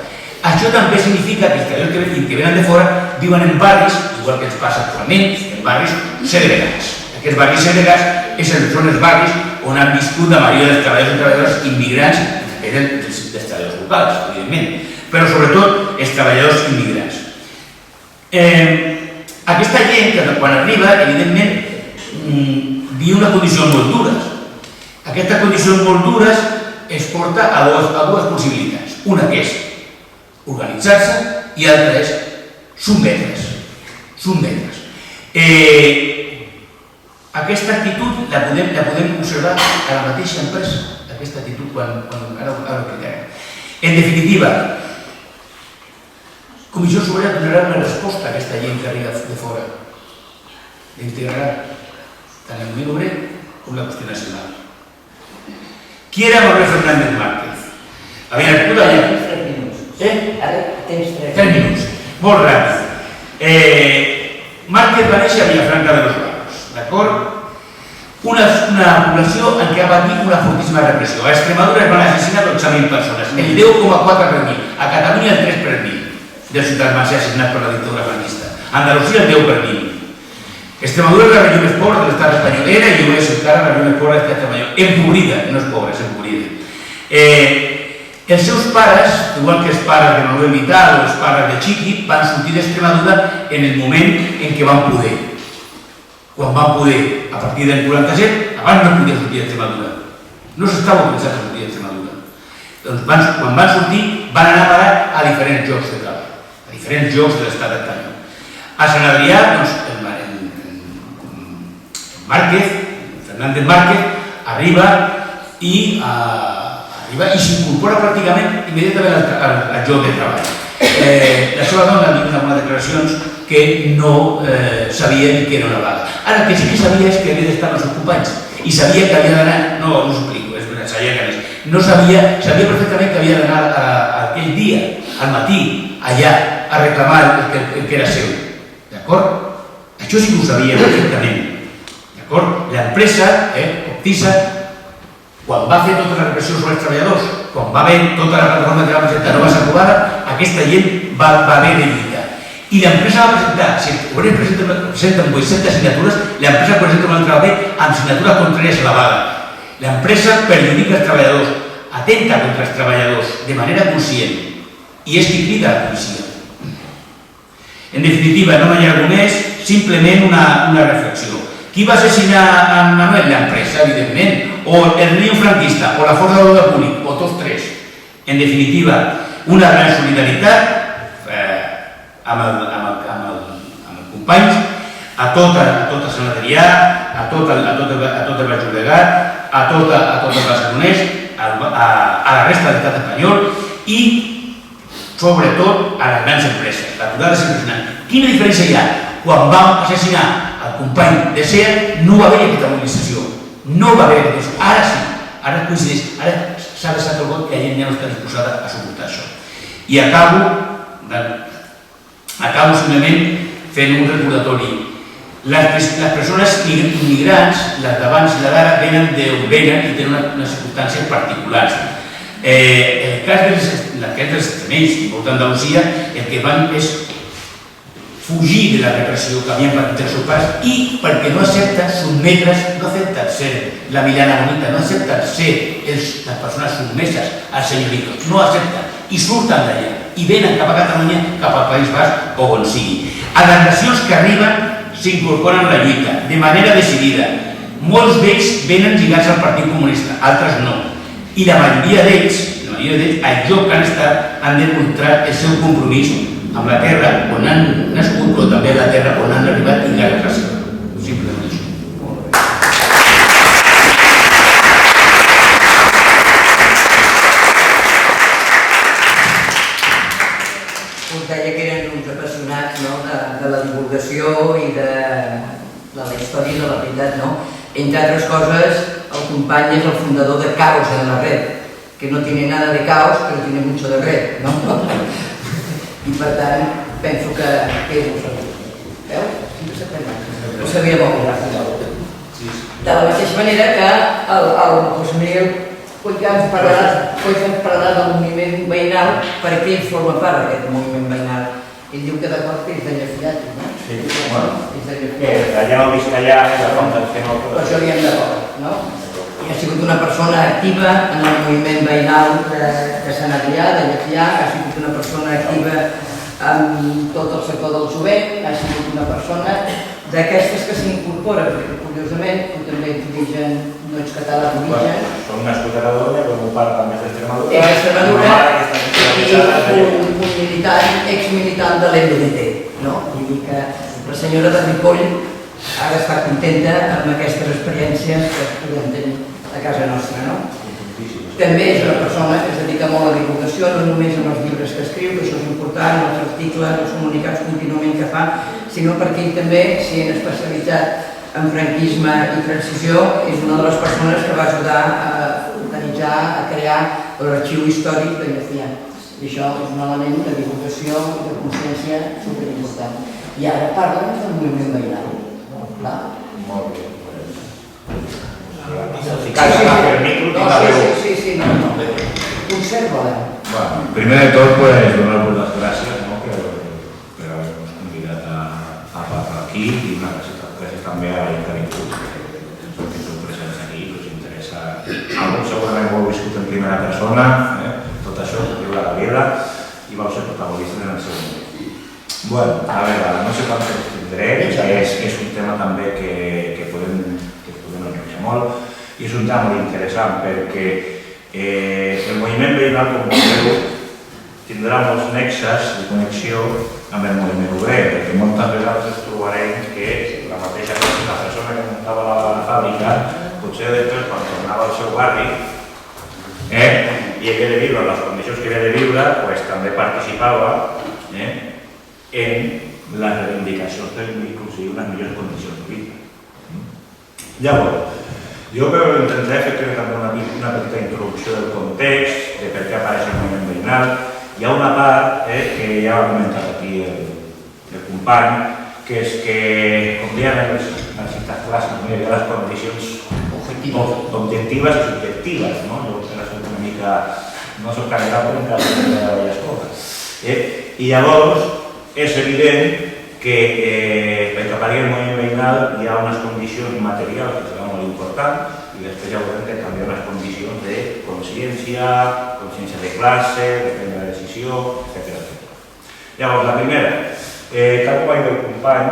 Això també significa que els treballadors que venen de fora viuen en barris, igual que ens passa actualment, en barris segregats. Aquests barris segregats són els barris on han viscut la majoria dels treballadors i treballadores immigrants, dels treballadors locals, evidentment, però sobretot els treballadors immigrants. Aquesta gent, quan arriba, evidentment, viu una condició molt dures. Aquestes condicions molt dures es porta a dues possibilitats. Una que és organitzar-se i l'altra és sotmetre's. Aquesta actitud la podem observar a la mateixa empresa, aquesta actitud quan ara ho explicarem. En definitiva, Comissió Obrera donarà una resposta a aquesta gent que arriba de fora. L'integrarà tant el moviment obrer com la qüestió nacional. Qui era Manuel Fernández Márquez? Havia nascut allà. 3 minuts. Ara tens 3 minuts. Molt ràpid. Márquez va néixer a Villafranca de los Barrios, d'acord? Una població en què va patir una fortíssima repressió. A Extremadura es van assassinar 12.000 persones, el 10,4 per mil. A Catalunya el 3 per mil dels ciutadans van ser assassinats per la dictadura franquista. A Andalusia el 10 per mil. Extremadura és la regió més pobra de l'estat espanyol. Era i ho és encara la regió més pobra de l'estat espanyol. Empobrida, no és pobra, és empobrida. Els seus pares, igual que els pares de Manuel Vital o els pares de Chiqui, van sortir d'Extremadura en el moment en què van poder. Quan van poder, a partir del 47, abans no podien sortir d'Extremadura. No s'estava pensant a sortir d'Extremadura. Doncs quan van sortir, van anar a parar a diferents llocs de treball, a diferents llocs de l'estat espanyol. A Sant Adrià, doncs, Fernández Márquez, arriba i s'incorpora pràcticament immediatament al lloc de treball. La seva dona diu en algunes declaracions que no sabia ni que era una vaga. Ara, el que sí que sabia és que havia d'estar amb els seus companys i sabia que havia d'anar, no us ho explico, no sabia perfectament que havia d'anar aquell dia, al matí, allà, a reclamar el que era seu. D'acord? Això sí que ho sabia perfectament. D'acord? L'empresa, Optisa, quan va fer tota la repressió sobre els treballadors, quan va haver tota la plataforma que va presentar no va ser aprovada, aquesta gent va haver de lluitar. I l'empresa va presentar, si els obrers presenten 800 signatures, l'empresa presenta una altra vegada amb signatures contràries a la vaga. L'empresa perjudica els treballadors, atenta contra els treballadors de manera conscient i és qui crida a la policia. En definitiva, no m'allargo més, simplement una reflexió. Qui va assassinar a Manuel? L'empresa, evidentment, o el riu franquista, o la força d'ordre públic, o tots tres. En definitiva, una gran solidaritat amb els companys, a tota Sant Adrià, a tot el Baix Llobregat, a tot el Barcelonès, a la resta de l'estat espanyol i, sobretot, a les grans empreses. L'aturada és impressionant. Quina diferència hi ha? Quan vam assassinar el company de SEAT no va haver aquesta mobilització. No va haver aquesta mobilització. Ara sí, ara coincideix, ara s'ha deixat el vot que la gent ja no està disposada a suportar això. I acabo simplement fent un recordatori. Les persones immigrants, les d'abans i les d'ara, venen d'on venen i tenen unes circumstàncies particulars. El cas dels extremenys, que porten Andalusia, el que van és fugir de la repressió que havien patit els seus pares i perquè no accepten sotmetre's, no accepten ser la Milana bonita, no accepten ser les persones sotmeses als senyoritos, no accepten i surten d'allà i venen cap a Catalunya, cap al País Basc o on sigui. A les nacions que arriben s'incorporen a la lluita de manera decidida. Molts d'ells venen lligats al Partit Comunista, altres no. I la majoria d'ells, al lloc que han estat, han demostrat el seu compromís amb la terra on han nascut, però també la terra on han arribat i la repressió. Simplement això. Us deia que eren uns apassionats de la divulgació i de la història i de la veritat, no? Entre altres coses, el company és el fundador de Caos en la Red, que no tiene nada de caos, pero tiene mucho de red, no? I per tant, penso que és un segur. Veus? Ho sabia molt bé. De la mateixa manera que el José Miguel ja ens parlarà del moviment veïnal, per què ell forma part d'aquest moviment veïnal. Ell diu que d'acord que és de Llefiat, no? Sí, bueno, allà no visc allà, per això diem d'acord, no? I ha sigut una persona activa en el moviment veïnal de Sant Adrià, de Llefià, ha sigut una persona activa en tot el sector del jovent, ha sigut una persona d'aquestes que s'incorporen, perquè curiosament, tu també ets d'origen, no ets català d'origen. Som nascut a Catalunya, però meu pare també és d'Extremadura. És d'Extremadura i un militant, exmilitant de l'MDT, no? Vull dir que la senyora de Ripoll ha d'estar contenta amb aquestes experiències que podem tenir a casa nostra, no? També és una persona que es dedica molt a la divulgació, no només amb els llibres que escriu, que això és important, els articles, els comunicats contínuament que fa, sinó perquè ell també, sent especialitzat en franquisme i transició, és una de les persones que va ajudar a organitzar, a crear l'arxiu històric de Llefià. I això és un element de divulgació i de consciència superimportant. I ara parlen del moviment veïnal. Molt bé. Sí, no. Conserva-la. Primer de tot, donar-vos les gràcies per haver-nos convidat a parlar aquí i una gràcies també a l'Intervingut, que són presents aquí, que us interessa. Alguns segurament ho heu viscut en primera persona, tot això, diu la Gabriela, i vau ser protagonistes en el seu moment. Bueno, a veure, no sé quant temps tindré, és un tema també que podem enriquir molt, i és un tema molt interessant perquè el moviment veïnal, com veieu, tindrà molts nexes de connexió amb el moviment obrer, perquè moltes vegades ens trobarem que la mateixa persona que muntava la fàbrica, potser després, quan tornava al seu barri, i havia de viure en les condicions que havia de viure, també participava en les reivindicacions d'aconseguir unes millors condicions de vida. Llavors, jo intentaré fer també una petita introducció del context, de per què apareix el moviment veïnal. Hi ha una part que ja ha comentat aquí el company, que és que, com deien en les citats clàssiques, hi havia les condicions objectives i subjectives. Jo soc una mica, no soc candidat, però encara soc una de les coses. I llavors, és evident que perquè aparegui el moviment veïnal hi ha unes condicions materials que seran molt importants i després ja veurem que també hi ha unes condicions de consciència de classe, de prendre la decisió, etc. Llavors, la primera, tal com ha dit el company,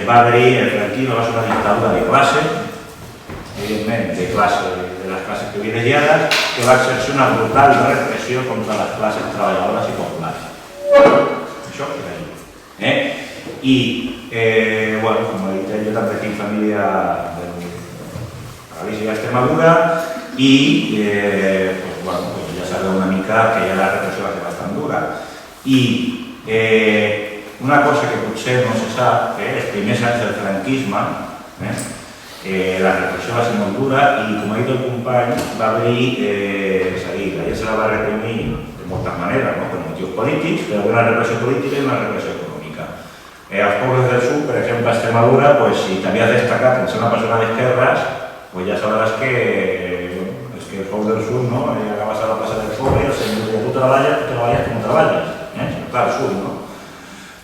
va haver-hi, el franquisme va ser una dictadura de classe, evidentment de les classes privilegiades, que va exercir una brutal repressió contra les classes treballadores i populars. Això era allò. I, com he dit, jo també tinc família de Galícia i Extremadura i ja sabeu una mica que ja la repressió va ser bastant dura. I una cosa que potser no se sap, els primers anys del franquisme, la repressió va ser molt dura i, com ha dit el company, va haver-hi, és a dir, la gent se la va reprimir de moltes maneres, per motius polítics, però una repressió política i una repressió econòmica. Als pobles del sud, per exemple, a Extremadura, si t'havies destacat en ser una persona d'esquerres, ja sabràs que els pobles del sud, acabes a la plaça del poble i el senyor diu, tu treballes com treballes. Clar, al sud, no?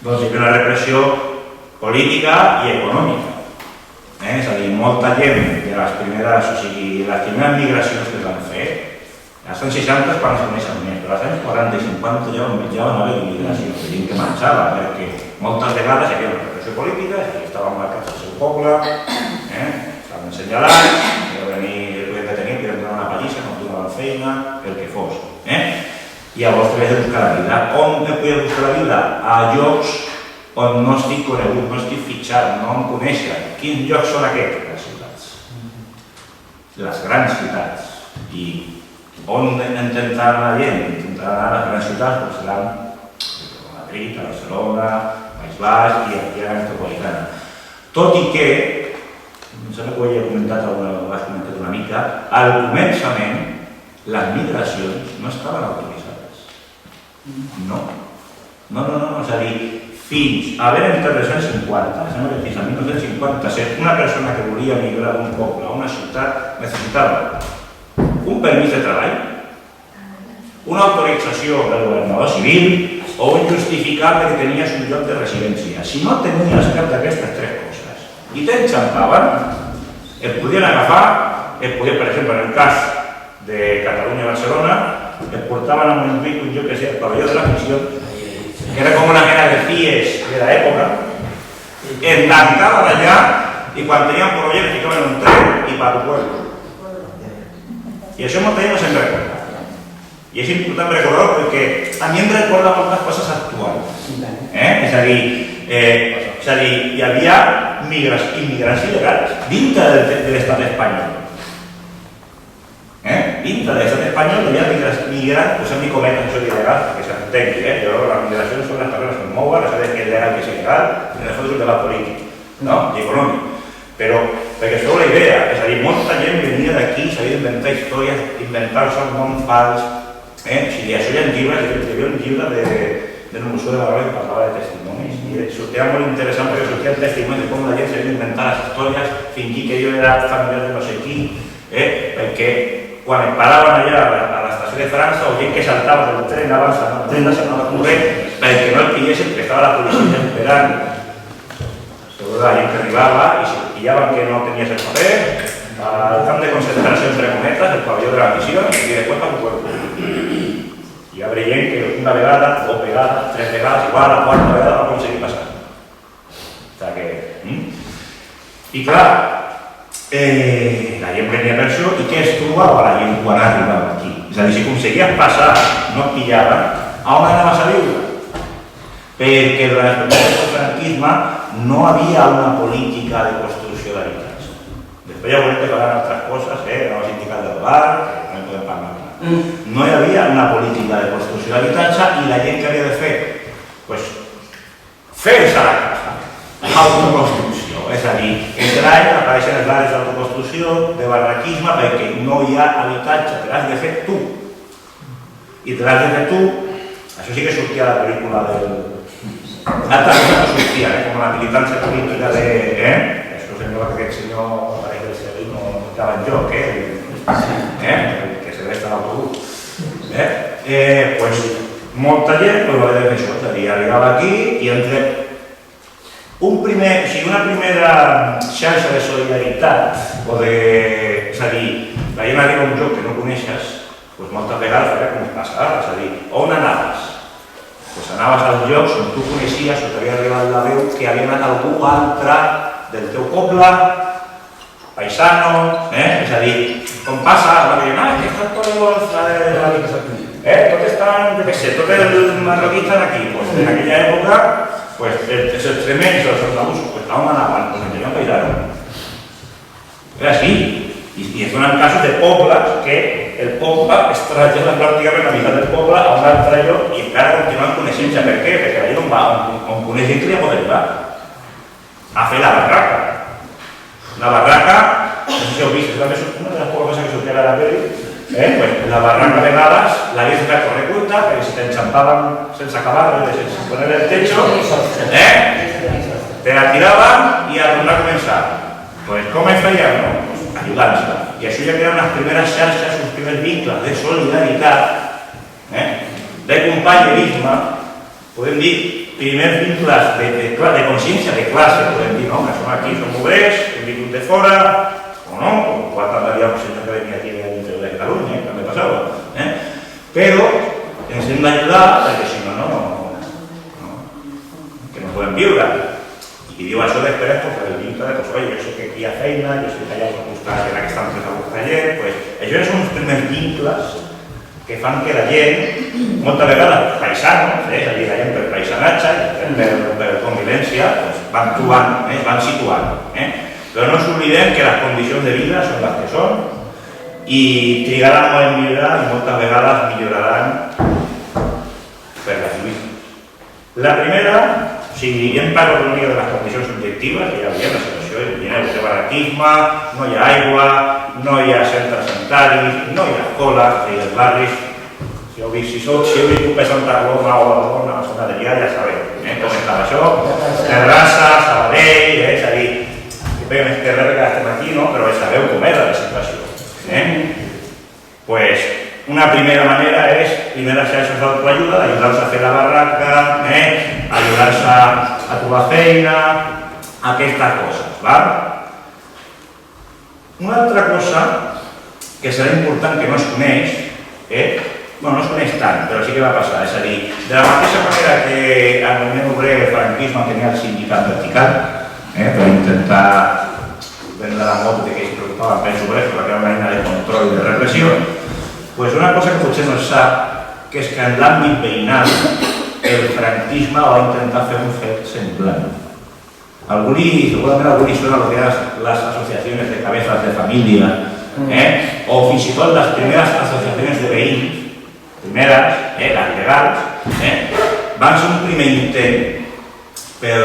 Doncs hi havia una repressió política i econòmica. És a dir, molta gent de les primeres migracions que es van fer, als anys 60 es van conèixer més, però als anys 40 i 50 ja van haver immigracions, de gent que marxava, perquè moltes vegades hi havia una repressió política, estaven marcats al seu poble, estaven assenyalats, podien detenir, podien donar una pallissa, no donaven feina, el que fos. Llavors t'havies de buscar la vida. On te podies buscar la vida? A llocs on no estic conegut, no estic fitxat, no em coneixen. Quins llocs són aquests? Les ciutats. Les grans ciutats. I on intentar anar la gent? Intentar anar a les grans ciutats, doncs seran Madrid, Barcelona, País Basc i aquí a la metropolitana. Tot i que, em sembla que ho havia comentat una mica, al començament les migracions no estaven autoritzades. No. És a dir, fins a haver entre 1950, sembla que fins a 1957, una persona que volia migrar d'un poble a una ciutat necessitava un permís de treball, una autorització del governador civil o un justificable que tenies un lloc de residència. Si no tenies cap d'aquestes tres coses i t'enxampaven, et podien agafar, per exemple, en el cas de Catalunya-Barcelona, et portaven a Montjuïc, un lloc que sea el pavelló de la missió, que era com una mena de CIES de l'època, et tancaven allà i quan tenien problemes ficaven en un tren i per al pueblo. I això molta gent no se'n recorda. I és important recordar-ho perquè a mi em recorda moltes coses actuals. És a dir, hi havia immigrants il·legals dintre de l'estat espanyol. Dintre de l'estat espanyol hi havia migrants, pues en mi cometen això d'il·legal, perquè s'entengui, la migració són les carreres que mouen, a saber què és legal, què és il·legal, i en el fons és un debat polític, i econòmic. Però, perquè es feu la idea, és a dir, molta gent venia d'aquí, s'havia d'inventar històries, inventar-se un món fals. Si això hi ha llibres, hi havia un llibre del Museu de Barcelona que parlava de testimonis, i era molt interessant perquè sortien testimonis de com la gent s'havia d'inventar les històries, fingir que jo era familiar de no sé qui, perquè quan et paraven allà a l'estació de França o gent que saltava del tren abans el tren s'anava corrent perquè no el pillessin, perquè estava la policia esperant la gent que arribava i si el pillaven que no tenies el paper, al camp de concentració entre cometes, el pavelló de la missió i després per un cuerpo. Hi va haver gent que una vegada, dos vegades, tres vegades, igual la quarta vegada va aconseguir passar. I clar, la gent venia per això i què es trobava la gent quan arribava aquí? És a dir, si aconseguies passar, no et pillaven, a on anaves a viure? Perquè durant el primer franquisme no havia una política de construcció d'habitatge. Després ja volem parlar d'altres coses, el nou sindicat del bar, que no en podem parlar. No hi havia una política de construcció d'habitatge i la gent que havia de fer? Doncs fer-se la casa, autoconstrucció. És a dir, entre anys apareixen les dades d'autoconstrucció, de barraquisme, perquè no hi ha habitatge, te l'has de fer tu. I te l'has de fer tu, això sí que sortia a la pel·lícula del... Altres coses no sortien, com la militància política de... Això sembla que aquest senyor apareix del Sevilla no estava en joc, que se resta l'autobús. Doncs molta gent va haver de fer això, és a dir, arribava aquí i entre una primera xarxa de solidaritat o de... És a dir, la gent arriba a un lloc que no coneixes, doncs moltes vegades era com es passa, és a dir, on anaves? Doncs anaves als llocs on tu coneixies o t'havia arribat la veu que havia anat algú altre del teu poble, paisano, és a dir, com passa, va dir, és que estan tots tots els marroquins estan aquí, doncs en aquella època, els extremenys, els andalusos, on anaven? Doncs en tenia paisano. Era així, i es donen casos de pobles que el poble es trasllada pràcticament a meitat del poble a un altre lloc i encara continuen coneixent-se. Per què? Perquè la gent on va, on coneix gent que li ha poder va a fer la barraca. La barraca, no sé si heu vist, és una de les poques coses que sortia a la pel·li, la barraca a vegades l'havies de fer correcuita perquè si t'enxampaven sense acabar, sense poner el techo, te la tiraven i a tornar a començar. Com es feia? Ajudant-se. I això ja eren les primeres xarxes, els primers vincles de solidaritat, de companyerisme, podem dir, primers vincles de consciència de classe, podem dir, que som aquí, som obrers, hem vingut de fora, o no, igual també hi ha un senyor que venia aquí dintre de Catalunya, també passava. Però ens hem d'ajudar, perquè si no, que no podem viure. I diu això després per el vincle de, jo sé que aquí hi ha feina, jo sé que allà us buscar gent que està empresa a buscar gent, això són els primers vincles que fan que la gent, moltes vegades paisanos, és a dir, la gent per paisanatge, per convivència, van trobant, es van situant. Però no ens oblidem que les condicions de vida són les que són i trigaran molt en millorar i moltes vegades milloraran per les lluites. La primera, si hem parlat una mica de les condicions objectives, que ja veiem la situació, hi ha barraquisme, no hi ha aigua, no hi ha centres sanitaris, no hi ha escoles, i els barris, si heu viscut a Santa Coloma o a Badalona o a Sant Adrià, ja sabeu com estava això, Terrassa, Sabadell, és a dir, bé, més que res que estem aquí, no? Però sabeu com era la situació. Pues una primera manera és, primera xarxes d'autoajuda, ajudar-se a fer la barraca, ajudar-se a trobar feina, aquestes coses, val? Una altra cosa que serà important que no es coneix, bueno, no es coneix tant, però sí que va passar, és a dir, de la mateixa manera que el moviment obrer el franquisme tenia el sindicat vertical, per intentar vendre la moto que ells preocupaven pels obrers, perquè era una eina de control i de repressió, doncs una cosa que potser no es sap, que és que en l'àmbit veïnal el franquisme va intentar fer un fet semblant. Segurament algú li sona el que eren les associacions de cabezas de família, o fins i tot les primeres associacions de veïns, primeres, les legals, van ser un primer intent per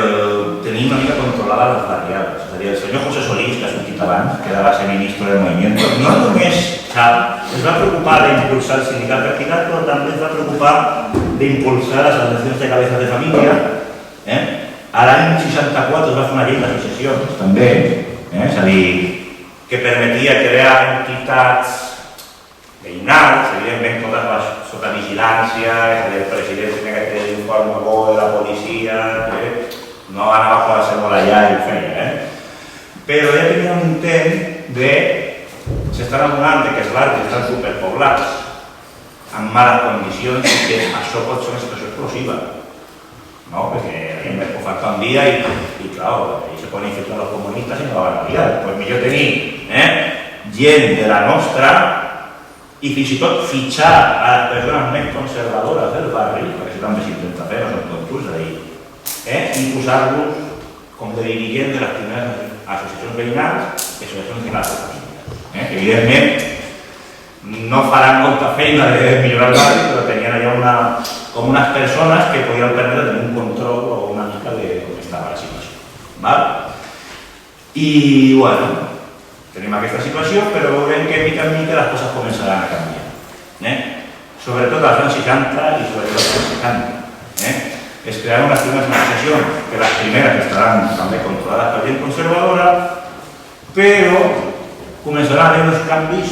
tenir una mica controlada les variables. És a dir, el senyor José Solís, que ha sortit abans, que va ser ministre del moviment, no només es va preocupar d'impulsar el sindicat vertical, però també es va preocupar d'impulsar les associacions de cabezas de família. A l'any 64 es va fer una llei d'associacions, també, és a dir, que permetia crear entitats veïnals, evidentment totes sota vigilància, és a dir, el president tenia que tenir l'informe bo de la policia, no anava a qualsevol allà i ho feia, però ja tenia un intent de... s'estan adonant que els barris estan superpoblats, amb males condicions, i que això pot ser una situació explosiva, no? Perquè la gent va faltar un dia i clar, ahí se ponen infectar los comunistas y no la van a liar. Pues millor tenir gent de la nostra i fins i tot fitxar a les persones més conservadores del barri, perquè això també s'intenta fer, no són tontos, és a dir, i posar-los com de dirigent de les primeres associacions veïnals i associacions de classe família. Evidentment, no faran molta feina de millorar el barri, però tenien allà com unes persones que podien permetre tenir un control o una mica de com estava la situació. I, bueno, tenim aquesta situació, però veurem que mica en mica les coses començaran a canviar. Sobretot als anys 60 i sobretot als anys 70. Es crearan unes primeres associacions, que les primeres estaran també controlades per gent conservadora, però començaran a haver uns canvis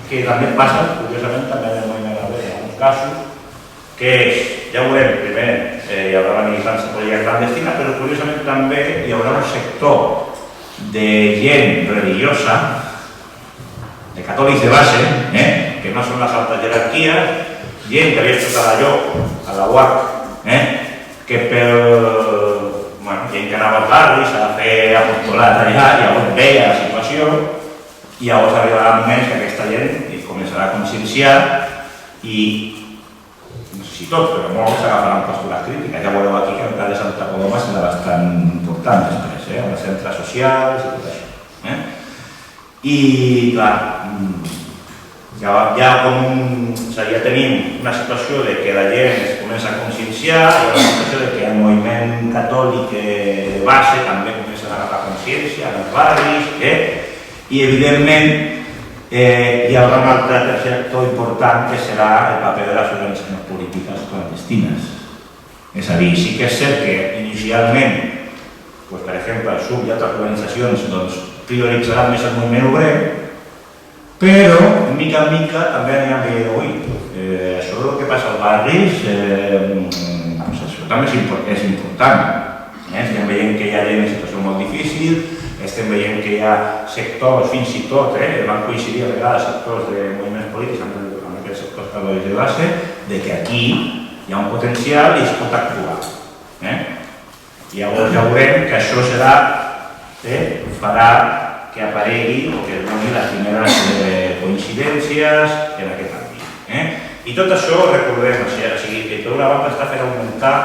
que també passen, curiosament, també en el moviment obrer, en alguns casos, que és, ja ho veurem, primer hi haurà la militància política clandestina, però curiosament també hi haurà un sector de gent religiosa, de catòlics de base, que no són les altes jerarquies, gent que havia estat a la lloc, a la UAC, que gent que anava als barris a fer apostolat allà, i llavors veia la situació, i llavors arribarà moments que aquesta gent començarà a conscienciar i, no sé si tots, però molts s'agafaran postures crítiques. Ja veureu aquí que el cas de Santa Coloma serà bastant important després, amb els centres socials i tot això. I, clar, ja tenim una situació de que la gent es comença a conscienciar, i una situació de que el moviment catòlic de base també comença a agafar consciència en els barris, i evidentment hi haurà un altre tercer actor important que serà el paper de les organitzacions polítiques clandestines. És a dir, sí que és cert que inicialment, per exemple, el SUB i altres organitzacions prioritzaran més el moviment obrer, però, mica en mica, també anirem veient avui. Això del que passa als barris, això també és important. Estem veient que hi ha gent en situació molt difícil, estem veient que hi ha sectors, fins i tot, van coincidir a vegades sectors de moviments polítics amb aquests sectors catòlics de base, de que aquí hi ha un potencial i es pot actuar. I llavors ja veurem que això farà que aparegui o que es doni les primeres coincidències en aquest àmbit. I tot això, recordem, que per una banda està fent augmentar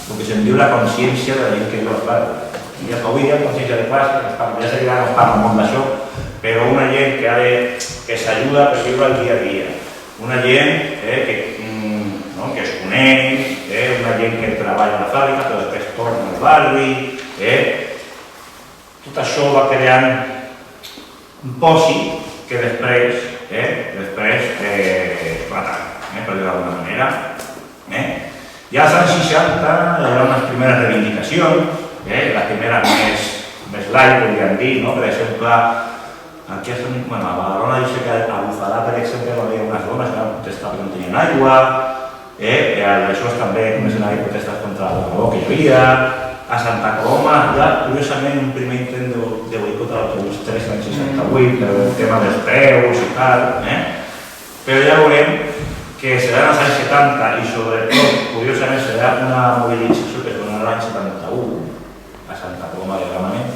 el que se'n diu la consciència de la gent que viu als barris. Ja que avui hi ha consciència de classe, ja seguirà, no es parla molt d'això, però una gent que s'ajuda per viure el dia a dia, una gent que es coneix, una gent que treballa a la fàbrica, però després torna al barri, tot això va creant un pòsit que després matan, per dir-ho d'alguna manera. Ja als anys 60 hi ha unes primeres reivindicacions, la primera més light, podríem dir, per exemple, aquí a Badalona dice que a Bufalà, per exemple, hi havia unes dones que van protestar perquè no tenien aigua, això també comencen a haver protestes contra el robó que hi havia, a Santa Coloma hi ha, curiosament, un primer intent de boicot a l'autobús 3 l'any 68 per el tema dels preus i tal, però ja veurem que serà als anys 70 i sobretot, curiosament, serà una mobilització que es donarà l'any 71 a Santa Coloma de Gramenet,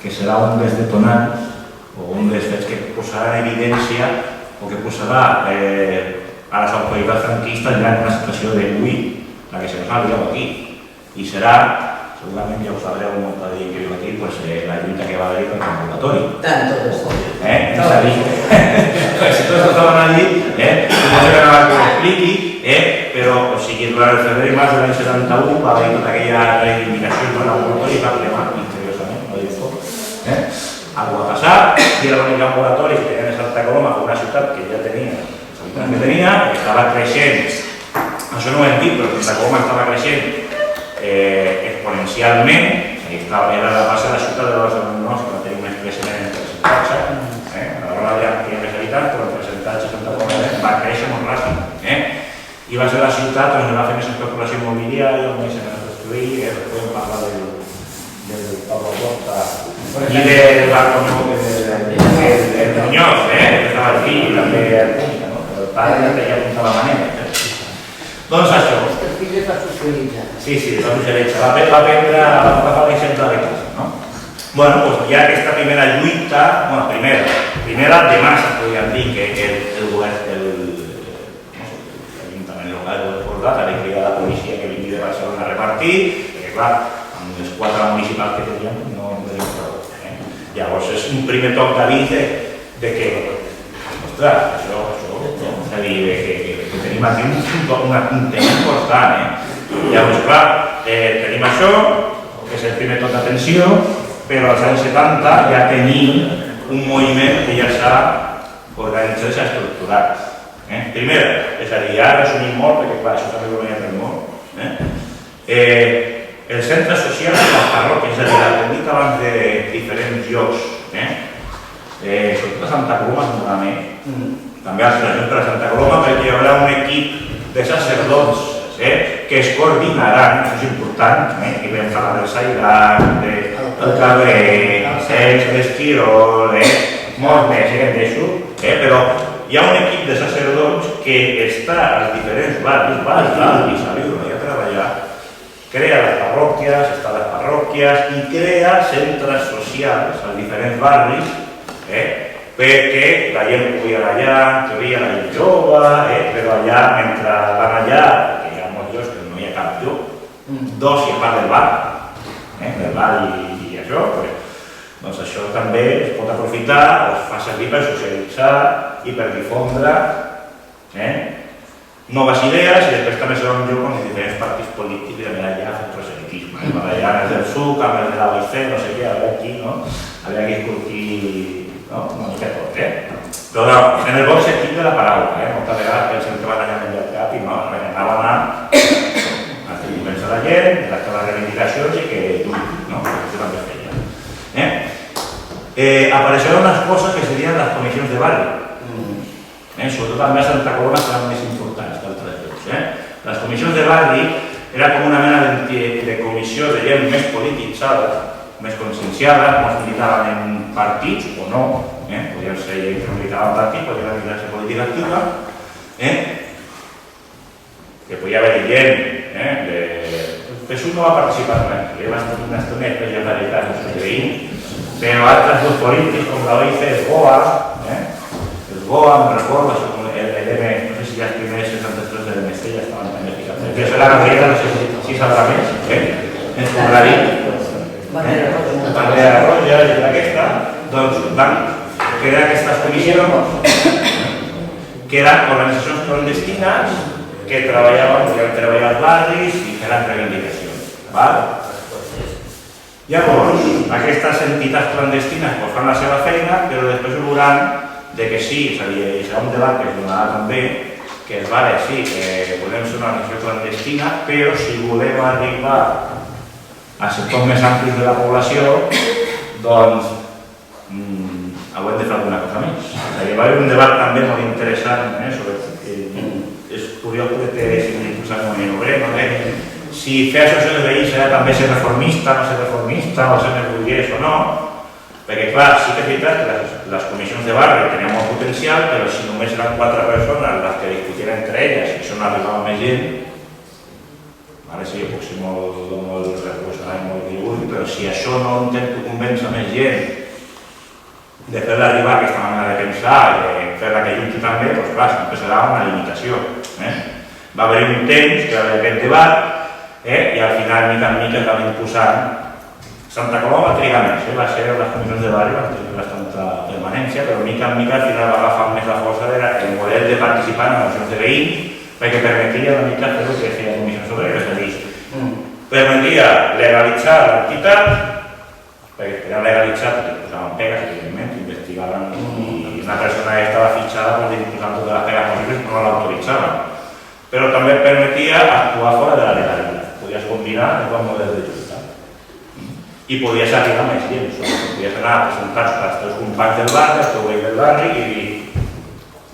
que serà un dels detonants o un dels fets que posarà en evidència o que posarà a les autoritats franquistes ja en una situació d'avui, la que se nos ha arribat aquí. I serà, segurament ja ho sabreu molta gent que viu aquí, la lluita que va haver-hi contra l'ambulatori. Tant, tot això. És a dir, si tots estaven allí, no sé que no ho expliqui, però durant el febrer i març de l'any 71 va haver-hi tota aquella reivindicació de l'ambulatori i va cremar misteriosament, no dic poc. Algo va passar, i era l'únic ambulatori que tenia a Santa Coloma, una ciutat que ja tenia, que estava creixent, això no ho hem dit, però Santa Coloma estava creixent exponencialment, era la base de la ciutat de Barcelona, que no tenia més creixement en percentatge, a l'hora ja tenia més habitants, però el percentatge Santa Coloma va créixer molt ràpid, i va ser la ciutat on es va fer més especulació immobiliària, on més se va construir, podem parlar del Pablo Costa i del Bartomeu del Muñoz, que estava aquí, i també el Púnica, el pare ja apunta la manera. Doncs això. El fill es va socialitzar. Sí, es va socialitzar. Va prendre, va agafar l'exemple de casa. Bueno, doncs hi ha aquesta primera lluita, primera de massa, podríem dir, que el govern, l'Ajuntament local de Portat, ha de cridar la policia que vingui de Barcelona a repartir, perquè clar, amb les 4 municipals que teníem no teníem prou. Llavors és un primer toc d'avís de que, ostres, això, és a dir, que tenim aquí un tema important. Llavors, clar, tenim això, que és el primer toc d'atenció, però als anys 70 ja tenim un moviment que ja s'ha organitzat i s'ha estructurat. Primer, és a dir, ja resumim molt, perquè clar, això també ho veiem molt, el centre social de les parròquies, és a dir, l'hem dit abans de diferents llocs, sobretot a Santa Coloma segurament, també a Santa Coloma, perquè hi haurà un equip de sacerdots que es coordinaran, això és important, que vam parlar del Sairan, del Cabré, d'Esquirol, molt més, d'això, però hi ha un equip de sacerdots que està als diferents barris, a viure i a treballar, crea les parròquies, està a les parròquies i crea centres socials als diferents barris perquè la gent pugui anar allà, en teoria la gent jove, però allà, mentre van allà, que hi ha molts llocs que no hi ha cap lloc, d'oci a part del bar i això, doncs això també es pot aprofitar, es fa servir per socialitzar i per difondre noves idees i després també serà un lloc on els diferents partits polítics de allà ja fan proselitisme. Allà els del SUC, amb els de la OIC, no sé què, a veure aquí, no? A veure aquí escoltir, no? Una mica tot, Però en el bon sentit de la paraula, moltes vegades pensem que van allà amb el cap i no, anaven a convèncer la gent, a les reivindicacions i que no, això també es feia. Apareixeran unes coses que serien les comissions de barri. Sobretot també a Santa Coloma seran més importants que altres llocs. Les comissions de barri era com una mena de comissió de gent més polititzada, més conscienciada, no es militaven en partits o no, podien ser gent que militaven en partits, podien militar-se política activa, que podia haver gent, el PSUV no va participar mai, va estar una estoneta per generalitat, no sé què, però altres grups polítics com la OIC, el GOA, em recordo, no sé si ja els primers 63 de Mestella estaven també ficats. Que serà la Riera, no sé si sabrà més, ens podrà dir. Bandera Roja i aquesta, doncs van crear aquestes comissions, que eren organitzacions clandestines que treballaven, podien treballar als barris i feien reivindicacions. Llavors, aquestes entitats clandestines fan la seva feina, però després ho veuran de que sí, és a dir, serà un debat que es donarà també, que és, vale, sí, podem ser una organització clandestina, però si volem arribar a sectors més amplis de la població, doncs haurem de fer alguna cosa més. És a dir, va haver un debat també molt interessant sobre... És curiós que té similituds amb el moviment obrer, no? Si fer associació de veïns serà també ser reformista, no ser reformista, o ser més burguès o no, perquè, clar, sí que és veritat que les comissions de barri tenien molt potencial, però si només eren 4 persones les que discutien entre elles i això no arribava més gent, ara sí, jo puc ser molt revolucionari, molt dibuix, però si això no intento convèncer més gent de fer-la arribar a aquesta manera de pensar i de fer-la que lluiti també, doncs clar, sempre serà una limitació. Va haver un temps que va haver aquest debat i al final, mica en mica, es van imposant. Santa Coloma va trigar més, va ser les comissions de barri, van tenir bastanta permanència, però mica en mica al final va agafar més la força del model de participar en eleccions de veïns, perquè permetia una mica fer el que feia comissions obreres, és a dir, permetia legalitzar l'entitat, perquè era legalitzat, perquè posaven pegues, evidentment, investigaven i una persona estava fitxada per imposar totes les pegues possibles però no l'autoritzaven. Però també permetia actuar fora de la legalitat, podies combinar els dos models de lluita. I podies arribar a més gent, podies anar a presentar-se als teus companys del barri, als teus veïns del barri i dir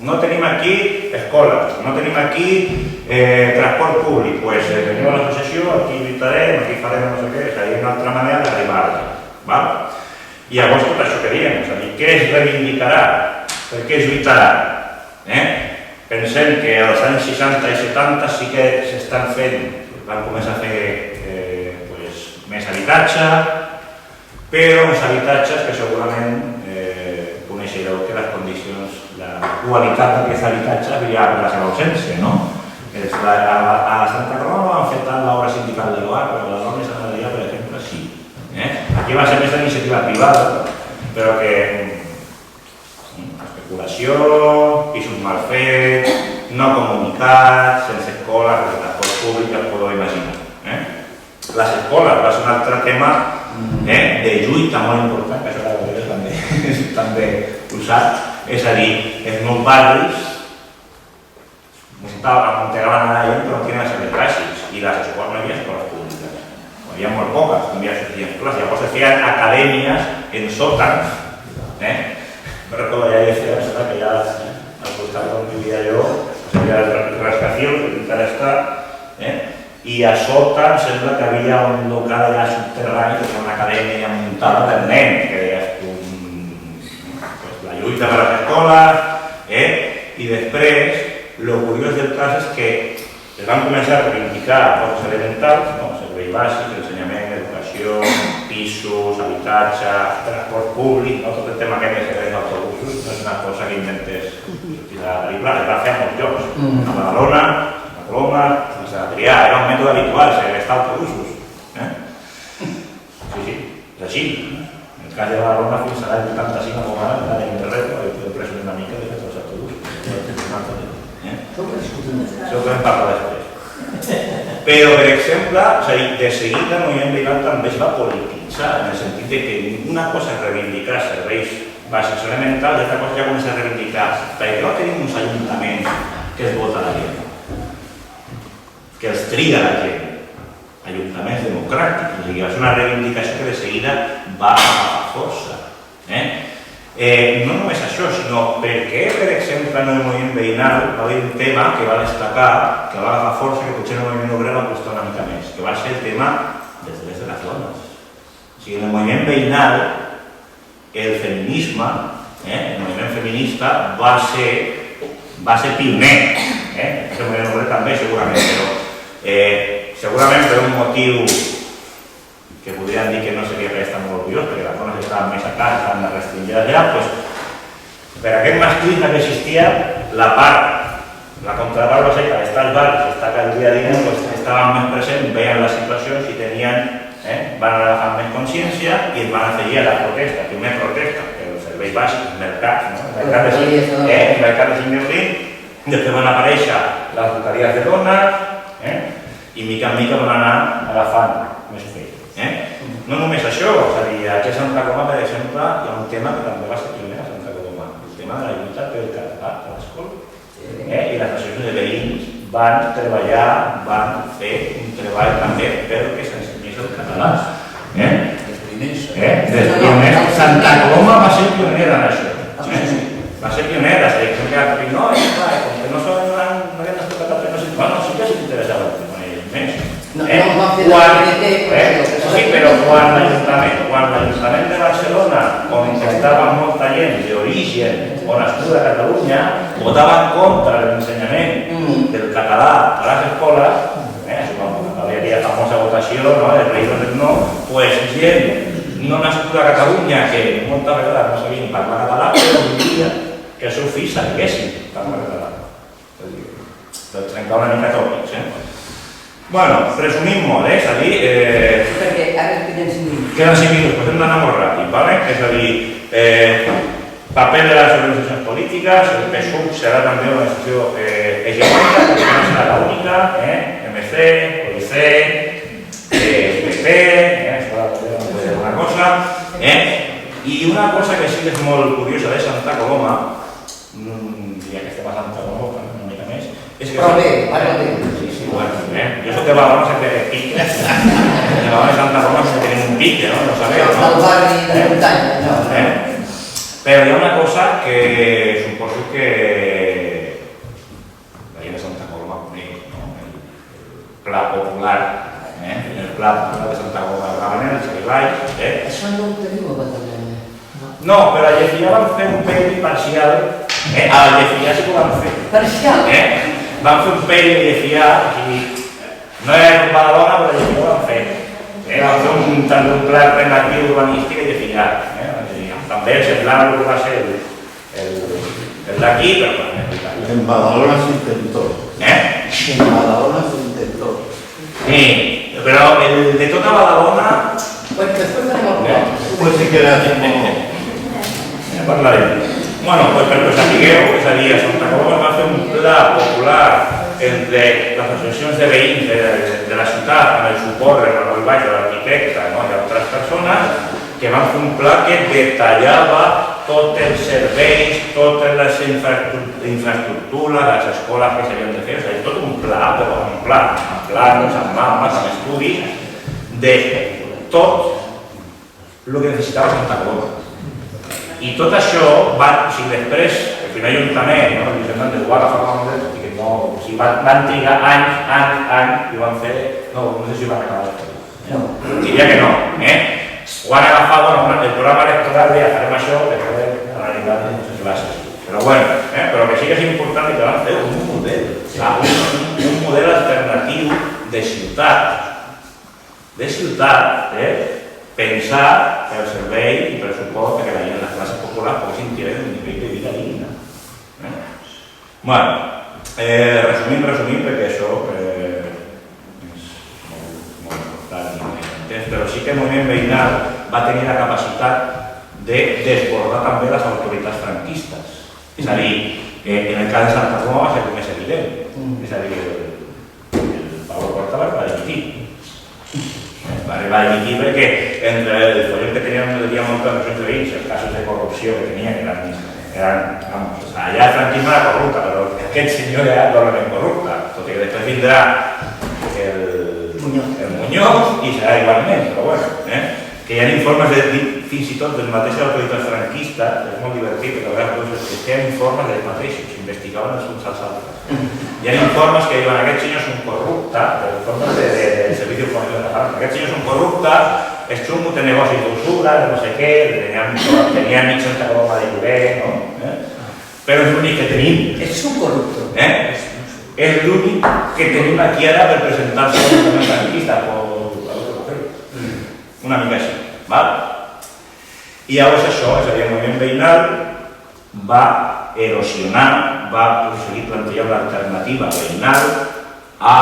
no tenim aquí escoles, no tenim aquí transport públic, doncs venim a l'associació, aquí lluitarem, aquí farem no sé què, és a dir, una altra manera d'arribar-hi. I llavors tot això que diem, és a dir, què es reivindicarà, per què es lluitarà? Pensem que als anys 60 i 70 sí que s'estan fent, van començar a fer més habitatge, però uns habitatges que segurament coneixereu que les condicions, la qualitat d'aquest habitatge havia per la seva ausència, no? A Santa Coloma han fet tant l'obra sindical de l'OAR, però la Dona Sant Adrià, per exemple, sí. Aquí va ser més d'iniciativa privada, però que especulació, pisos mal fets, no comunicats, sense escola, sense transport públic, ja us podeu imaginar. Les escoles va ser un altre tema de lluita molt important, que això de vegades és també usat, és a dir, els meus barris amuntegaven a la gent però no tenien serveis bàsics i les escoles no hi havia escoles públiques, hi havia molt poques, no hi havia suficients classes, llavors es feien acadèmies en sòtans, no recordo ja que ja al costat on vivia jo, hi havia el rascació, que encara està, i a sota em sembla que havia un local allà subterrani que era una acadèmia muntada del nen, que deies la lluita per a les escoles, i després, el curiós del cas és que es van començar a reivindicar coses elementals, serveis bàsics, ensenyament, educació, pisos, habitatge, transport públic, tot el tema aquest de serveis d'autobusos, no és una cosa que inventes sortir de la pel·lícula, es va fer a molts llocs, a Badalona, a Coloma, a Sant Adrià, era un mètode habitual, segrestar autobusos. Sí, és així. En el cas de Badalona fins a l'any 85 a Pomara, que era d'internet, podem presumir una mica de tots els autobusos. Això ho podem parlar després. Però, per exemple, de seguida el moviment veïnal també es va polititzar, en el sentit que una cosa és reivindicar serveis bàsics elementals i altra cosa ja comença a reivindicar perquè no tenim uns ajuntaments que es vota la gent, que els triga la gent, ajuntaments democràtics, o sigui, va ser una reivindicació que de seguida va agafar força. No només això, sinó perquè, per exemple, en el moviment veïnal va haver un tema que va destacar, que va agafar força, que potser en el moviment obrer va costar una mica més, que va ser el tema dels drets de les dones. O sigui, en el moviment veïnal, el feminisme, el moviment feminista, va ser pioner. El moviment obrer també, segurament, però segurament per un motiu que podríem dir que no seria que estan molt orgullós, perquè les dones estaven més a casa, estaven més restringides allà, doncs, per aquest masclisme que existia, la contrapart va ser que d'estar als barris, estar cada dia diners, estaven més presents, veien les situacions i van agafar més consciència i es van afegir a la protesta, primer protesta, els serveis bàsics, mercats, el mercat de Signerlin, després van aparèixer les boqueries de dones i mica en mica van anar agafant més pell. No només això, és a dir, aquí a Santa Coloma, per exemple, hi ha un tema que també va ser primer a Santa Coloma, el tema tema de la lluita pel català a l'escola. I les associacions de veïns van treballar, van fer un treball també perquè s'ensenyés el català. Els primers. Dels pioners. Santa Coloma va ser pionera en això. Va ser pionera, és a dir, que no, com que no havien estat a no sé, bueno, sí que s'interessava el tema d'ells més. No va fer la PNT, sí, però quan l'Ajuntament de Barcelona, on intentava molta gent d'origen o nascuda a Catalunya, votava en contra de l'ensenyament del català a les escoles, havia aquella famosa votació del rei del no, doncs gent no nascuda a Catalunya, que moltes vegades no sabien parlar català, però volia que els seus fills sabessin parlar català. Per trencar una mica tòpics. Bueno, resumim molt, és a dir... Perquè ara queden 5 minuts. Queden 5 minuts, doncs hem d'anar molt ràpid, ¿vale? És a dir, paper de les organitzacions polítiques, el PSUC serà també una organització hegemònica, perquè no serà l'única, MC, OIC, PP, això és una cosa, i una cosa que sí que és molt curiosa de Santa Coloma, ja que estem a Santa Coloma una mica més, és que... Però bé, ara bé. Sí, bueno, jo soc de Badalona, sé que pique. De Badalona i Santa Coloma sé que tenim un pique, no? No sabeu, no? Del barri de muntanya, no. Però hi ha una cosa que suposo que la gent de Santa Coloma coneix, no? El pla popular, el pla popular de Santa Coloma de Gramenet, el Xerivall, Això no ho teniu a Badalona. No, però a Llefià van fer un peri parcial, a Llefià sí que ho van fer. Parcial? Van fer un peri a Llefià, no era en Badalona, però a Llefià ho van fer. Van fer també un pla relatiu urbanístic a Llefià. També semblant el que va ser el d'aquí, però bueno, En Badalona s'intentó. En Badalona s'intentó. Sí, però el de tota Badalona... Pues després farem el pla. Pues sí que era como... Ja parlarem. Bueno, pues per que ho sapigueu, és a dir, a Santa Coloma va fer un pla popular entre les associacions de veïns de la ciutat, amb el suport de Manuel Valls, l'arquitecte, i altres persones, que van fer un pla que detallava tots els serveis, totes les infraestructures, les escoles que s'havien de fer, és a dir, tot un pla, però un pla, amb plans, amb mapes, amb estudis, de tot el que necessitava Santa Coloma. I tot això va, si després, el primer ajuntament, el Vicent Andreu va agafar la mà i que no, si van trigar anys, i ho van fer, no sé si ho van acabar de fer. Diria que no, Ho han agafat, bueno, el programa electoral deia farem això, després analitzar les classes. Però bueno, però que sí que és important que van fer un model alternatiu de ciutat, pensar pel servei i per suport que la gent de les classes populars poguessin tenir un nivell de vida digne. Bueno, resumim, perquè això és molt important i molt intens, però sí que el moviment veïnal va tenir la capacitat de desbordar també les autoritats franquistes. És a dir, en el cas de Santa Coloma va ser el més evident. És a dir, el Pablo Porta va dimitir. Va arribar a dimitir perquè entre els folletos que tenien moltes associacions de veïns, els casos de corrupció que tenia, que eren, vamos, allà el franquisme era corrupte, però aquest senyor era doblement corrupte, tot i que després vindrà el Muñoz i serà igualment, però bueno, que hi ha informes fins i tot de les mateixes autoritats franquistes, és molt divertit, perquè a vegades que hi ha informes dels mateixos, investigaven els uns als altres. Hi ha informes que diuen aquests senyors són corruptes, informes del Servicio de Informació de la Farmacia, aquests senyors són corruptes, és xungo, té negocis d'usura, de no sé què, tenien mitjans de Coloma de lloguer, no? Però és l'únic que tenim. És un corrupto. És l'únic que tenim aquí ara per presentar-se a l'Ajuntament franquista, una mica així, val? I llavors això, és a dir, el moviment veïnal va erosionar, va aconseguir plantejar una alternativa veïnal a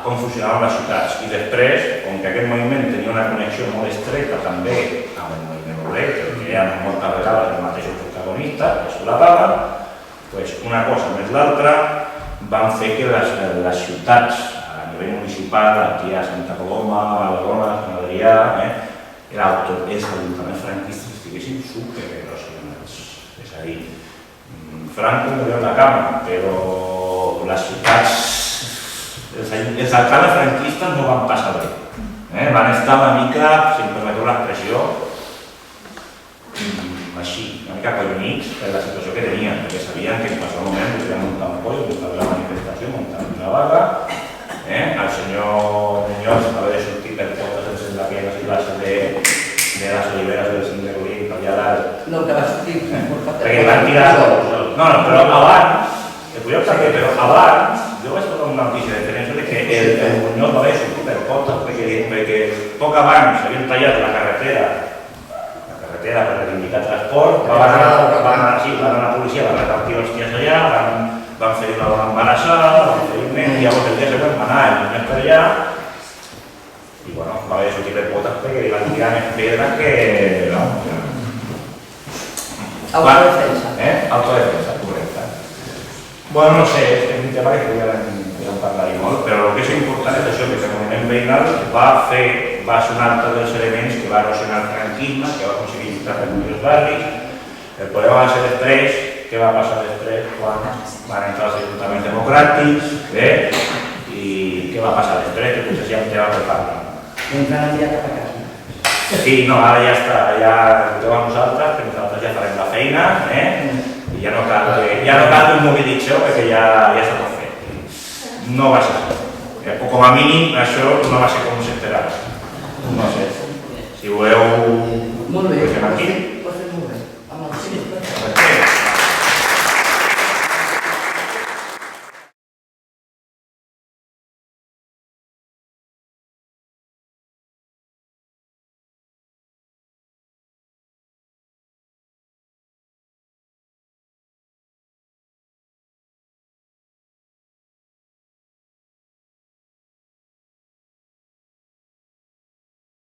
com funcionaven les ciutats. I després, com que aquest moviment tenia una connexió molt estreta també amb el moviment obrer, que eren moltes vegades els mateixos protagonistes, que solapaven, doncs una cosa més l'altra van fer que les ciutats a nivell municipal, aquí a Santa Coloma, a Badalona, a Sant Adrià, els ajuntaments franquistes estiguessin supererosionats. És a dir, Franco murió en la cama, però les ciutats, els alcaldes franquistes no van passar bé. Van estar una mica, si em permeteu l'expressió, així, una mica collonits per la situació que tenien, perquè sabien que en qualsevol moment podien muntar un coll, muntar la manifestació, muntar una vaga. El senyor Muñoz va haver de sortir per totes aquelles classes de les oliveres del cim de Colín, per allà dalt. No, que va sortir. Perquè van tirar sols. No, però abans, però abans, jo vaig trobar una notícia de que el Muñoz va haver de sortir per potes, perquè poc abans havien tallat la carretera per reivindicar transport, van anar a la policia, van repartir hòsties allà, van fer una dona embarassada, van fer un nen, i llavors el dia següent van anar el Muñoz per allà, i bueno, va haver de sortir per potes perquè li van tirar més pedra que... Autodefensa. Autodefensa, correcte. Bueno, no sé, és un tema que podríem parlar-hi molt, però el que és important és això, que el moviment veïnal va ser un altre dels elements que va erosionar el franquisme, que va aconseguir lluitar per molts barris. El problema va ser després, què va passar després quan van entrar els ajuntaments democràtics, i què va passar després, que potser ja em tema per parlar. Entrant a mirar cap a casa. Sí, no, ara ja està, ja ho a nosaltres, que nosaltres ja farem la feina, i ja no cal que us mobilitzeu perquè ja està tot fet. No va ser això. O com a mínim això no va ser com s'esperava. No sé, si voleu... Molt bé. Deixem aquí.